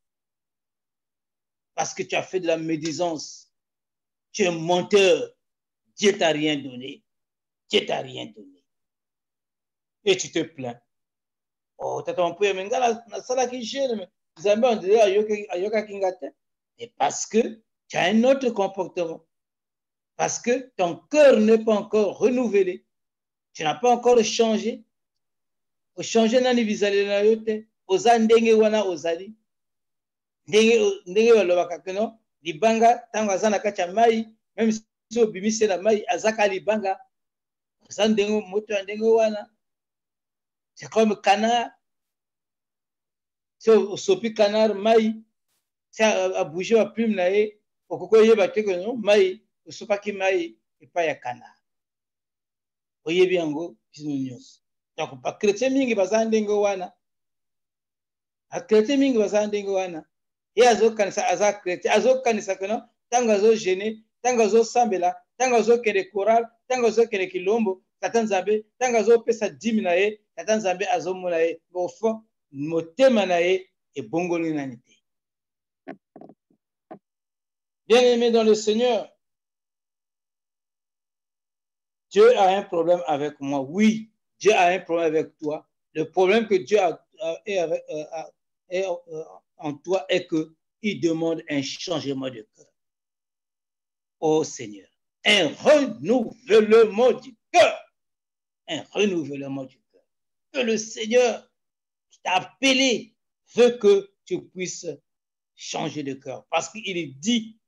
Parce que tu as fait de la médisance. Tu es menteur. Dieu t'a rien donné. Dieu t'a rien donné. Et tu te plains. Oh, t'as ton peu, mais na sala qui jeûne, mais on dirait ayoka kingate. Et parce que tu as un autre comportement. Parce que ton cœur n'est pas encore renouvelé. Tu n'as pas encore changé. Changer nani bizali na yote. Oza ndenge wana ozali. Ndenge walobaka keno. Libanga tango azana kacha mai. Même si obimise na mai azaka libanga. Oza ndenge moto ndenge wana. C'est comme canard. Si osopi canard mai. Si a bougé wa plume na ye. Okoko yeba te que non mai. Osopaki mai epa ya canard. Oyebi yango bisino nyonso. Donc ba chrétien mingi baza ndenge wana. A chrétien mingi baza ndenge wana. Ye azokanisa aza chrétien azokanisa que non tango azo jeûner, tango azo sambela, tango azo kende choral, tango azo kende kilombo, tata nzambe, tango azo pesa dîme na ye, tata nzambe azo mona ye. Au fond motema na ye ebongoli nani te. Bien-aimé dans le Seigneur, Dieu a un problème avec moi. Oui, Dieu a un problème avec toi. Le problème que Dieu a en toi est qu'il demande un changement de cœur. Oh Seigneur, un renouvellement du cœur. Un renouvellement du cœur. Que le Seigneur qui t'a appelé veut que tu puisses changer de cœur. Parce qu'il dit,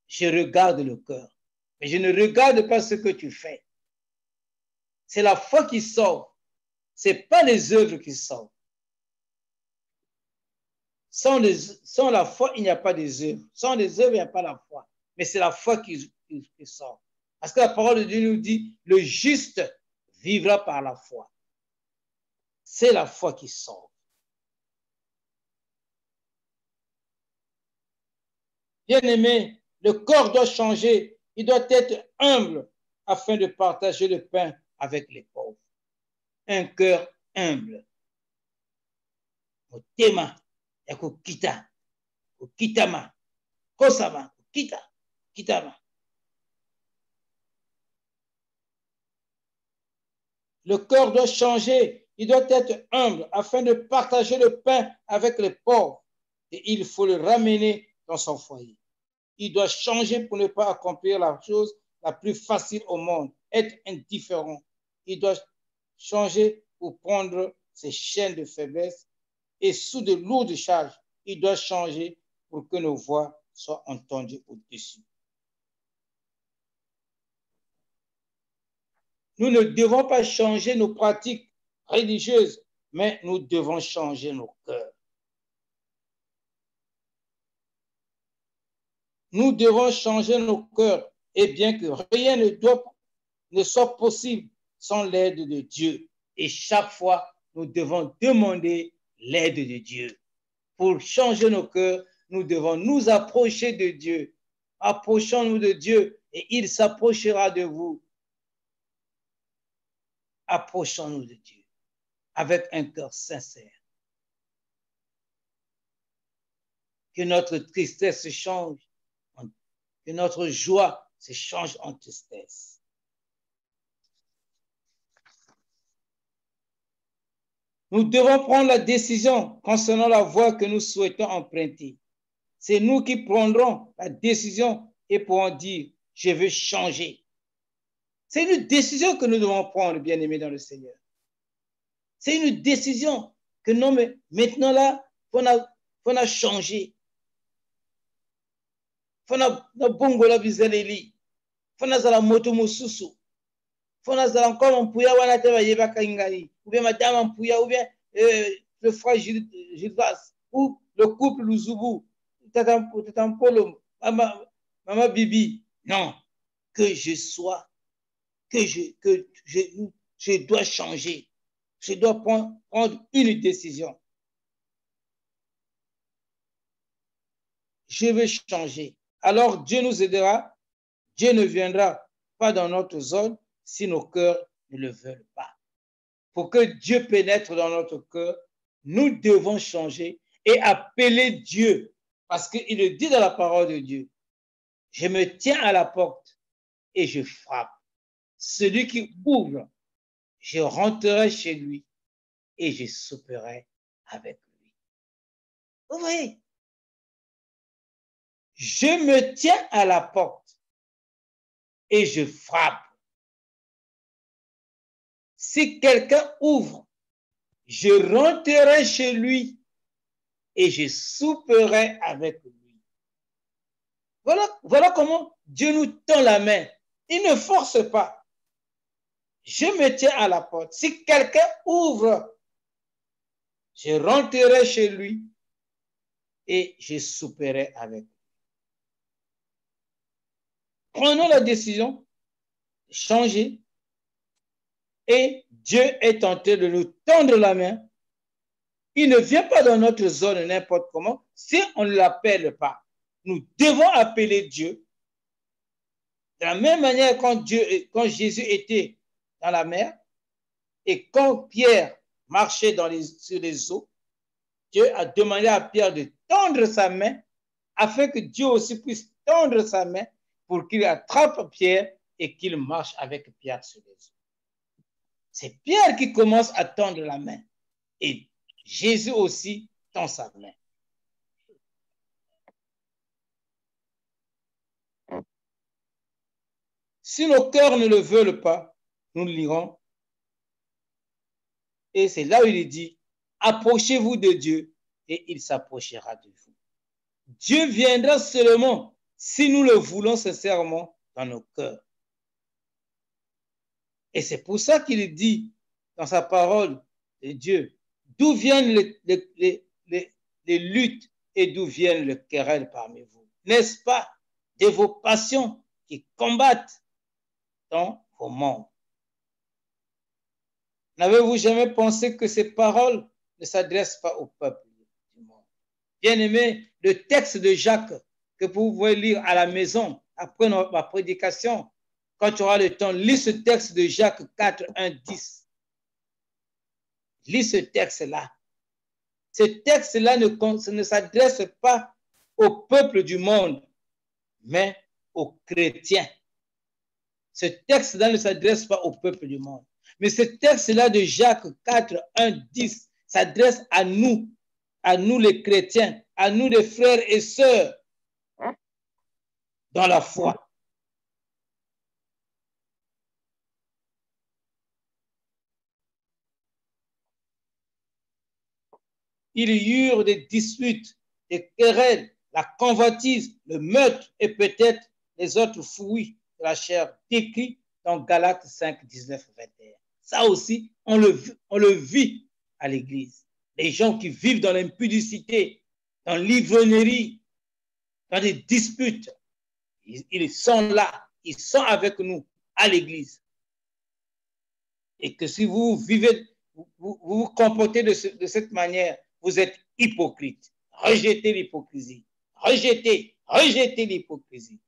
je regarde le cœur. Mais je ne regarde pas ce que tu fais. C'est la foi qui sauve. Ce n'est pas les œuvres qui sauvent. Sans la foi, il n'y a pas des œuvres. Sans les œuvres, il n'y a pas la foi. Mais c'est la foi qui sauve. Parce que la parole de Dieu nous dit, le juste vivra par la foi. C'est la foi qui sauve. Bien-aimé, le corps doit changer. Il doit être humble afin de partager le pain avec les pauvres. Un cœur humble. Motema ya kokita, kokitama, kosama, kokita, kitama. Le cœur doit changer. Il doit être humble afin de partager le pain avec les pauvres. Et il faut le ramener dans son foyer. Il doit changer pour ne pas accomplir la chose la plus facile au monde, être indifférent. Il doit changer pour prendre ses chaînes de faiblesse et sous de lourdes charges. Il doit changer pour que nos voix soient entendues au-dessus. Nous ne devons pas changer nos pratiques religieuses, mais nous devons changer nos cœurs. Nous devons changer nos cœurs, et bien que rien ne soit possible sans l'aide de Dieu. Et chaque fois, nous devons demander l'aide de Dieu. Pour changer nos cœurs, nous devons nous approcher de Dieu. Approchons-nous de Dieu et il s'approchera de vous. Approchons-nous de Dieu. avec un cœur sincère. Que notre tristesse se change, que notre joie se change en tristesse. Nous devons prendre la décision concernant la voie que nous souhaitons emprunter. C'est nous qui prendrons la décision et pourrons dire, je veux changer. C'est une décision que nous devons prendre, bien-aimés dans le Seigneur. C'est une décision que nous, maintenant là, on a changé. Fona bongola bizeleli. Fona zala moto mususu. Fona zala encore mpuya wana te bayeba kangari. Ou bien madame mpuya, ou bien le frère Gilvas, ou le couple Luzubu, Tatampolo, Maman Bibi. Non, que je sois, que je dois changer. Je dois prendre une décision. Je veux changer. Alors Dieu nous aidera. Dieu ne viendra pas dans notre zone si nos cœurs ne le veulent pas. Pour que Dieu pénètre dans notre cœur, nous devons changer et appeler Dieu. Parce qu'il le dit dans la parole de Dieu. Je me tiens à la porte et je frappe. Celui qui ouvre, je rentrerai chez lui et je souperai avec lui. Vous voyez? Je me tiens à la porte et je frappe. Si quelqu'un ouvre, je rentrerai chez lui et je souperai avec lui. Voilà comment Dieu nous tend la main. Il ne force pas. Je me tiens à la porte. Si quelqu'un ouvre, je rentrerai chez lui et je souperai avec lui. Prenons la décision de changer et Dieu est tenté de nous tendre la main. Il ne vient pas dans notre zone n'importe comment si on ne l'appelle pas. Nous devons appeler Dieu. De la même manière, quand Jésus était dans la mer et quand Pierre marchait sur les eaux, Dieu a demandé à Pierre de tendre sa main afin que Dieu aussi puisse tendre sa main pour qu'il attrape Pierre et qu'il marche avec Pierre sur les eaux. C'est Pierre qui commence à tendre la main et Jésus aussi tend sa main. Si nos cœurs ne le veulent pas, nous le lirons. Et c'est là où il dit, approchez-vous de Dieu et il s'approchera de vous. Dieu viendra seulement si nous le voulons sincèrement dans nos cœurs. Et c'est pour ça qu'il dit dans sa parole de Dieu, d'où viennent les luttes et d'où viennent les querelles parmi vous. N'est-ce pas de vos passions qui combattent dans vos membres? N'avez-vous jamais pensé que ces paroles ne s'adressent pas au peuple du monde? Bien-aimé, le texte de Jacques que vous pouvez lire à la maison après ma prédication, quand tu auras le temps, lis ce texte de Jacques 4, 1, 10. Lis ce texte-là. Ce texte-là ne s'adresse pas au peuple du monde, mais aux chrétiens. Ce texte-là ne s'adresse pas au peuple du monde. Mais ce texte-là de Jacques 4, 1, 10 s'adresse à nous les chrétiens, à nous les frères et sœurs dans la foi. Il y eut des disputes, des querelles, la convoitise, le meurtre et peut-être les autres fruits de la chair décrits dans Galates 5, 19, 21. Ça aussi, on le vit à l'église. Les gens qui vivent dans l'impudicité, dans l'ivrognerie, dans des disputes, ils sont là, ils sont avec nous à l'église. Et que si vous vivez, vous vous comportez de cette manière, vous êtes hypocrite. Rejetez l'hypocrisie. Rejetez l'hypocrisie.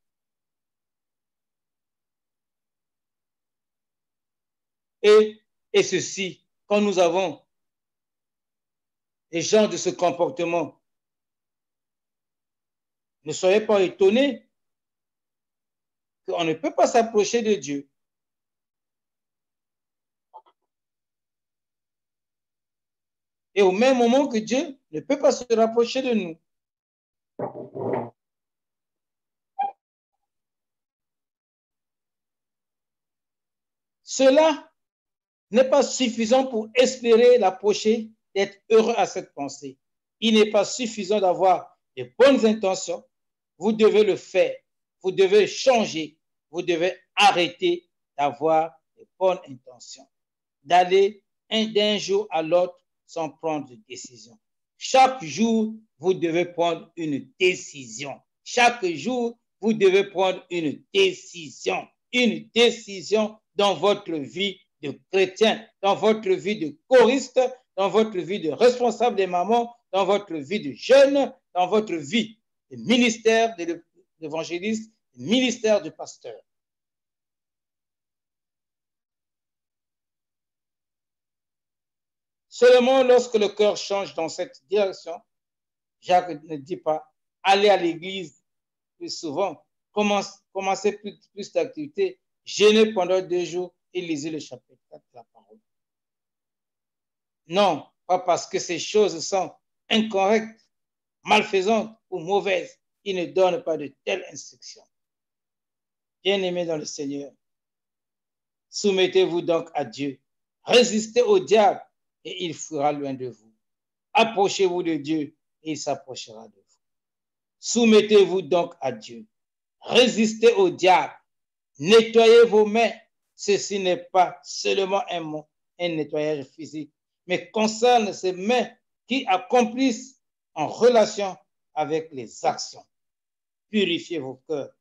Et ceci, quand nous avons les gens de ce comportement. Ne soyez pas étonnés qu'on ne peut pas s'approcher de Dieu. Et au même moment que Dieu ne peut pas se rapprocher de nous. Cela n'est pas suffisant pour espérer l'approcher, d'être heureux à cette pensée. Il n'est pas suffisant d'avoir de bonnes intentions. Vous devez le faire. Vous devez changer. Vous devez arrêter d'avoir de bonnes intentions. D'aller d'un jour à l'autre sans prendre de décision. Chaque jour, vous devez prendre une décision. Chaque jour, vous devez prendre une décision. Une décision dans votre vie de chrétien, dans votre vie de choriste, dans votre vie de responsable des mamans, dans votre vie de jeune, dans votre vie de ministère de l'évangéliste, ministère du pasteur. Seulement lorsque le cœur change dans cette direction, Jacques ne dit pas allez à l'église plus souvent, commencez plus d'activités, jeûnez pendant 2 jours et lisez le chapitre 4 de la parole. Non, pas parce que ces choses sont incorrectes, malfaisantes ou mauvaises. Il ne donne pas de telles instructions. Bien-aimés dans le Seigneur, soumettez-vous donc à Dieu. Résistez au diable et il fuira loin de vous. Approchez-vous de Dieu et il s'approchera de vous. Soumettez-vous donc à Dieu. Résistez au diable. Nettoyez vos mains. Ceci n'est pas seulement un nettoyage physique, mais concerne ces mains qui accomplissent en relation avec les actions. Purifiez vos cœurs.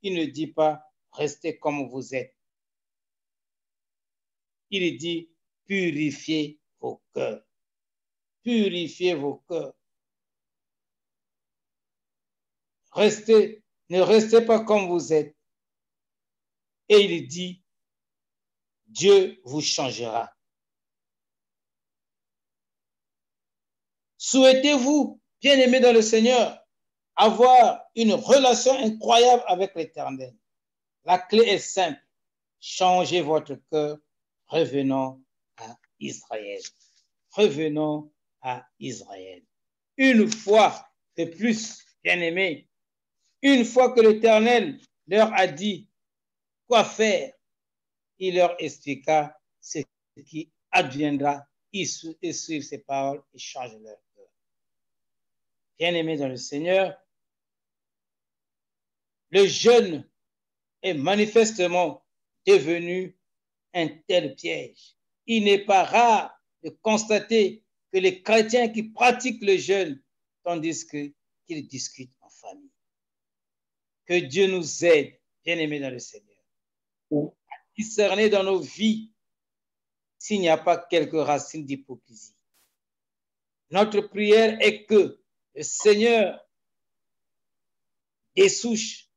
Il ne dit pas restez comme vous êtes. Il dit purifiez vos cœurs. Purifiez vos cœurs. Ne restez pas comme vous êtes. Et il dit, Dieu vous changera. Souhaitez-vous, bien-aimés dans le Seigneur, avoir une relation incroyable avec l'Éternel? La clé est simple. Changez votre cœur. Revenons à Israël. Revenons à Israël. Une fois de plus, bien-aimés, une fois que l'Éternel leur a dit quoi faire, il leur expliqua ce qui adviendra. Ils suivent ses paroles et changent leur cœur. Bien-aimés dans le Seigneur, le jeûne est manifestement devenu un tel piège. Il n'est pas rare de constater que les chrétiens qui pratiquent le jeûne, tandis qu'ils discutent en famille. Que Dieu nous aide, bien-aimés dans le Seigneur, à discerner dans nos vies s'il n'y a pas quelques racines d'hypocrisie. Notre prière est que le Seigneur dessouche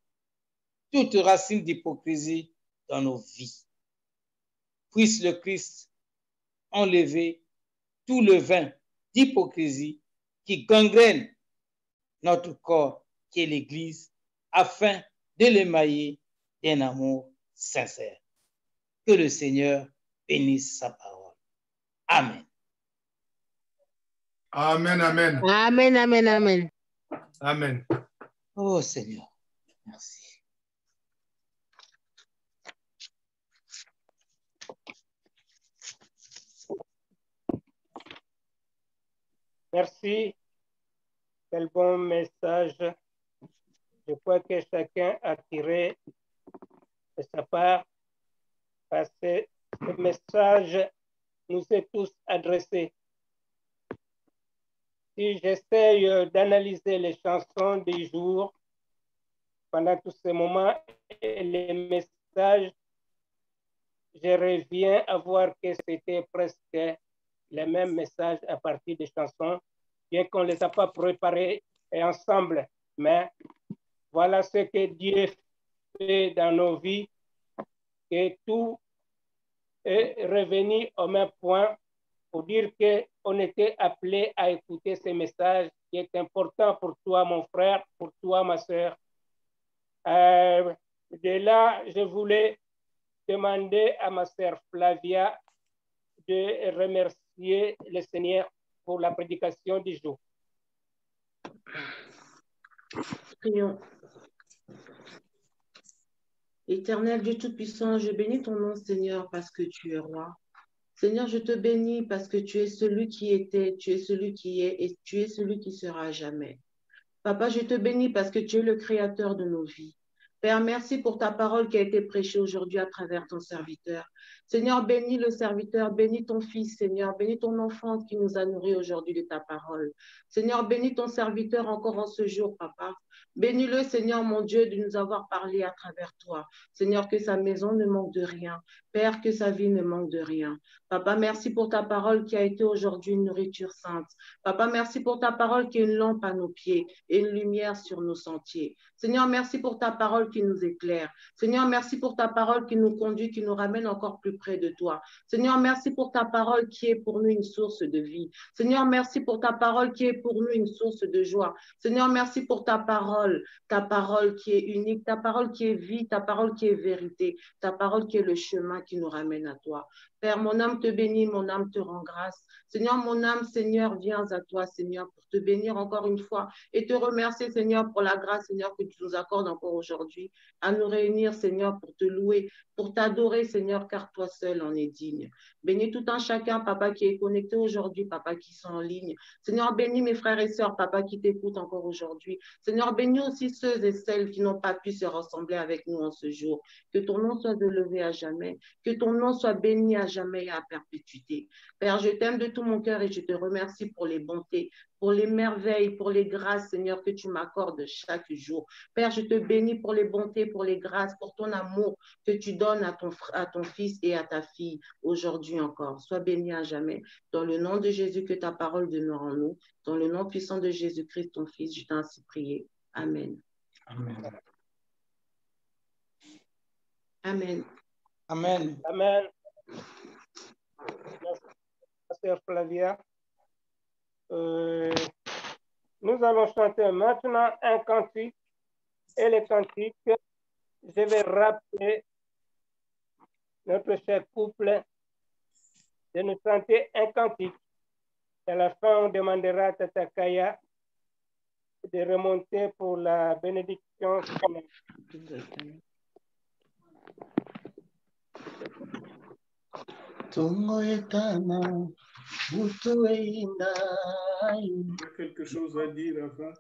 toute racine d'hypocrisie dans nos vies. Puisse le Christ enlever tout le vin d'hypocrisie qui gangrène notre corps, qui est l'Église, afin de l'émailler d'un amour sincère. Que le Seigneur bénisse sa parole. Amen. Amen, amen. Amen, amen, amen. Amen. Oh Seigneur, merci. Merci. Quel bon message. Je crois que chacun a tiré de sa part parce que ce message nous est tous adressé. Si j'essaye d'analyser les chansons du jour pendant tous ces moments et les messages, je reviens à voir que c'était presque les mêmes messages à partir des chansons, bien qu'on ne les a pas préparés ensemble. Mais voilà ce que Dieu fait dans nos vies, que tout est revenu au même point pour dire que on était appelé à écouter ce message qui est important pour toi, mon frère, pour toi, ma sœur. De là, je voulais demander à ma sœur Flavia de remercier le Seigneur pour la prédication du jour. Prions. Éternel Dieu Tout-Puissant, je bénis ton nom, Seigneur, parce que tu es roi. Seigneur, je te bénis parce que tu es celui qui était, tu es celui qui est et tu es celui qui sera à jamais. Papa, je te bénis parce que tu es le créateur de nos vies. Père, merci pour ta parole qui a été prêchée aujourd'hui à travers ton serviteur. Seigneur, bénis le serviteur, bénis ton fils, Seigneur, bénis ton enfant qui nous a nourris aujourd'hui de ta parole. Seigneur, bénis ton serviteur encore en ce jour, Papa. Bénis-le, Seigneur, mon Dieu, de nous avoir parlé à travers toi. Seigneur, que sa maison ne manque de rien. Père, que sa vie ne manque de rien. Papa, merci pour ta parole qui a été aujourd'hui une nourriture sainte. Papa, merci pour ta parole qui est une lampe à nos pieds et une lumière sur nos sentiers. Seigneur, merci pour ta parole qui nous éclaire. Seigneur, merci pour ta parole qui nous conduit, qui nous ramène encore plus près de toi. Seigneur, merci pour ta parole qui est pour nous une source de vie. Seigneur, merci pour ta parole qui est pour nous une source de joie. Seigneur, merci pour ta parole qui est unique, ta parole qui est vie, ta parole qui est vérité, ta parole qui est le chemin qui nous ramène à toi. Père, mon âme te bénit, mon âme te rend grâce. Seigneur, mon âme, Seigneur, viens à toi, Seigneur, pour te bénir encore une fois et te remercier, Seigneur, pour la grâce, Seigneur, que tu nous accordes encore aujourd'hui à nous réunir, Seigneur, pour te louer, pour t'adorer, Seigneur, car toi seul en es digne. Bénis tout un chacun, Papa, qui est connecté aujourd'hui, Papa, qui sont en ligne. Seigneur, bénis mes frères et sœurs, Papa, qui t'écoutent encore aujourd'hui. Seigneur, bénis aussi ceux et celles qui n'ont pas pu se rassembler avec nous en ce jour. Que ton nom soit élevé à jamais, que ton nom soit béni à jamais et à perpétuité. Père, je t'aime de tout mon cœur et je te remercie pour les bontés, pour les merveilles, pour les grâces, Seigneur, que tu m'accordes chaque jour. Père, je te bénis pour les bontés, pour les grâces, pour ton amour que tu donnes à ton fils et à ta fille aujourd'hui encore. Sois béni à jamais. Dans le nom de Jésus, que ta parole demeure en nous. Dans le nom puissant de Jésus-Christ, ton fils, je t'ai ainsi prié. Amen. Amen. Amen. Amen. Amen. Merci, Pasteur Flavia. Nous allons chanter maintenant un cantique. Et le cantique, je vais rappeler notre cher couple de nous chanter un cantique. À la fin, on demandera à Tata Kaya de remonter pour la bénédiction. Quelque chose à dire enfin.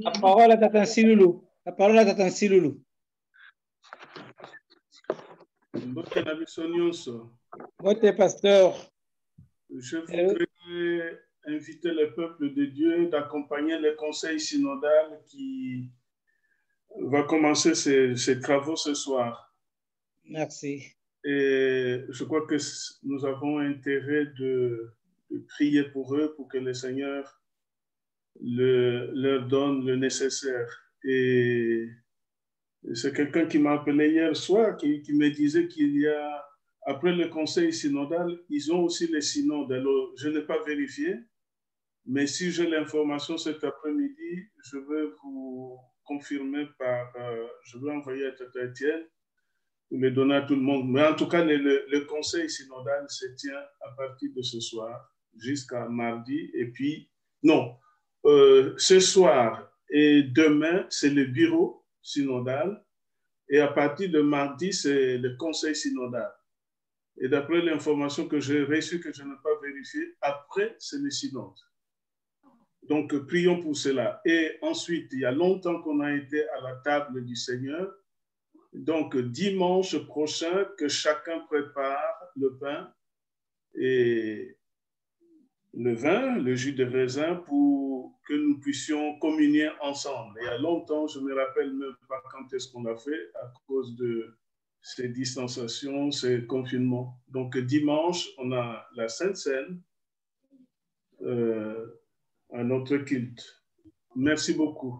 La parole à Tata Siloulou. La parole à Tata Siloulou. Votre pasteur. Je voudrais inviter le peuple de Dieu d'accompagner le conseil synodal qui va commencer ses travaux ce soir. Merci. Et je crois que nous avons intérêt de prier pour eux pour que le Seigneur leur donne le nécessaire. Et c'est quelqu'un qui m'a appelé hier soir, qui me disait qu'il y a, après le conseil synodal, ils ont aussi les synodes. Alors, je n'ai pas vérifié, mais si j'ai l'information cet après-midi, je vais vous confirmer je vais envoyer à Tata Étienne pour les donner à tout le monde. Mais en tout cas, le conseil synodal se tient à partir de ce soir jusqu'à mardi. Et puis, non, ce soir et demain, c'est le bureau synodal. Et à partir de mardi, c'est le conseil synodal. Et d'après l'information que j'ai reçue, que je n'ai pas vérifiée, après, c'est le synode. Donc, prions pour cela. Et ensuite, il y a longtemps qu'on a été à la table du Seigneur. Donc, dimanche prochain, que chacun prépare le pain et le vin, le jus de raisin, pour que nous puissions communier ensemble. Il y a longtemps, je ne me rappelle même pas quand est-ce qu'on l'a fait à cause de ces distanciations, ces confinements. Donc, dimanche, on a la Sainte Seine, à notre culte. Merci beaucoup.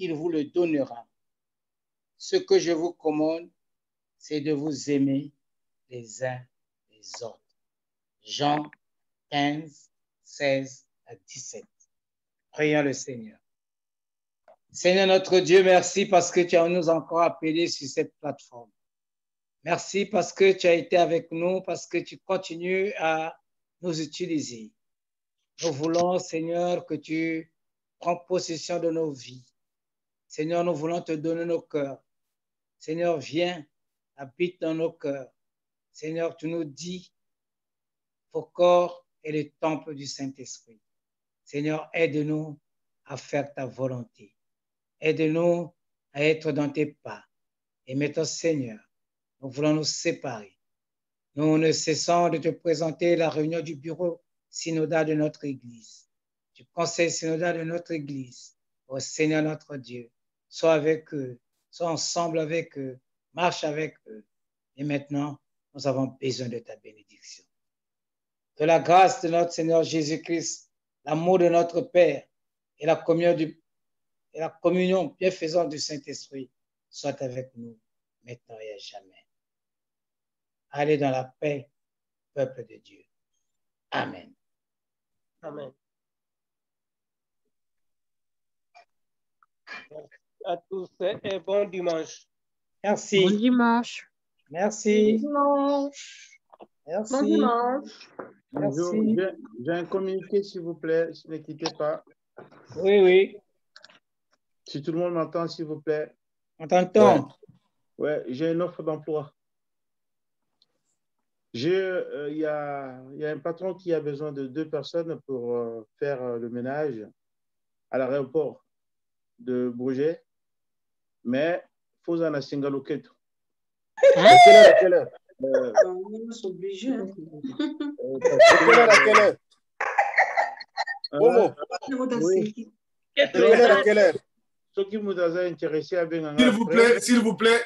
il vous le donnera. Ce que je vous commande, c'est de vous aimer les uns les autres. Jean 15, 16 à 17. Prions le Seigneur. Seigneur notre Dieu, merci parce que tu as nous encore appelés sur cette plateforme. Merci parce que tu as été avec nous, parce que tu continues à nous utiliser. Nous voulons, Seigneur, que tu prends possession de nos vies. Seigneur, nous voulons te donner nos cœurs. Seigneur, viens, habite dans nos cœurs. Seigneur, tu nous dis, vos corps est le temple du Saint-Esprit. Seigneur, aide-nous à faire ta volonté. Aide-nous à être dans tes pas. Et maintenant, Seigneur, nous voulons nous séparer. Nous ne cessons de te présenter la réunion du bureau synodal de notre Église, du conseil synodal de notre Église. Ô Seigneur notre Dieu, sois avec eux, sois ensemble avec eux, marche avec eux. Et maintenant, nous avons besoin de ta bénédiction. Que la grâce de notre Seigneur Jésus-Christ, l'amour de notre Père et la communion bienfaisante du Saint-Esprit soient avec nous maintenant et à jamais. Allez dans la paix, peuple de Dieu. Amen. Amen. Merci à tous et bon dimanche. Merci. Bon dimanche. Merci. Bon Merci. dimanche. Bonjour. Merci. J'ai un communiqué, s'il vous plaît. Ne quittez pas. Oui, oui. Si tout le monde m'entend, s'il vous plaît. On t'entend. Ouais, j'ai une offre d'emploi. Il y a un patron qui a besoin de 2 personnes pour faire le ménage à l'aéroport de Bourget, mais il faut en assigner le quête. Hein? À quelle heure? C'est obligé. À quelle heure? Oui. Ceux qui nous ont intéressés à venir. S'il vous plaît,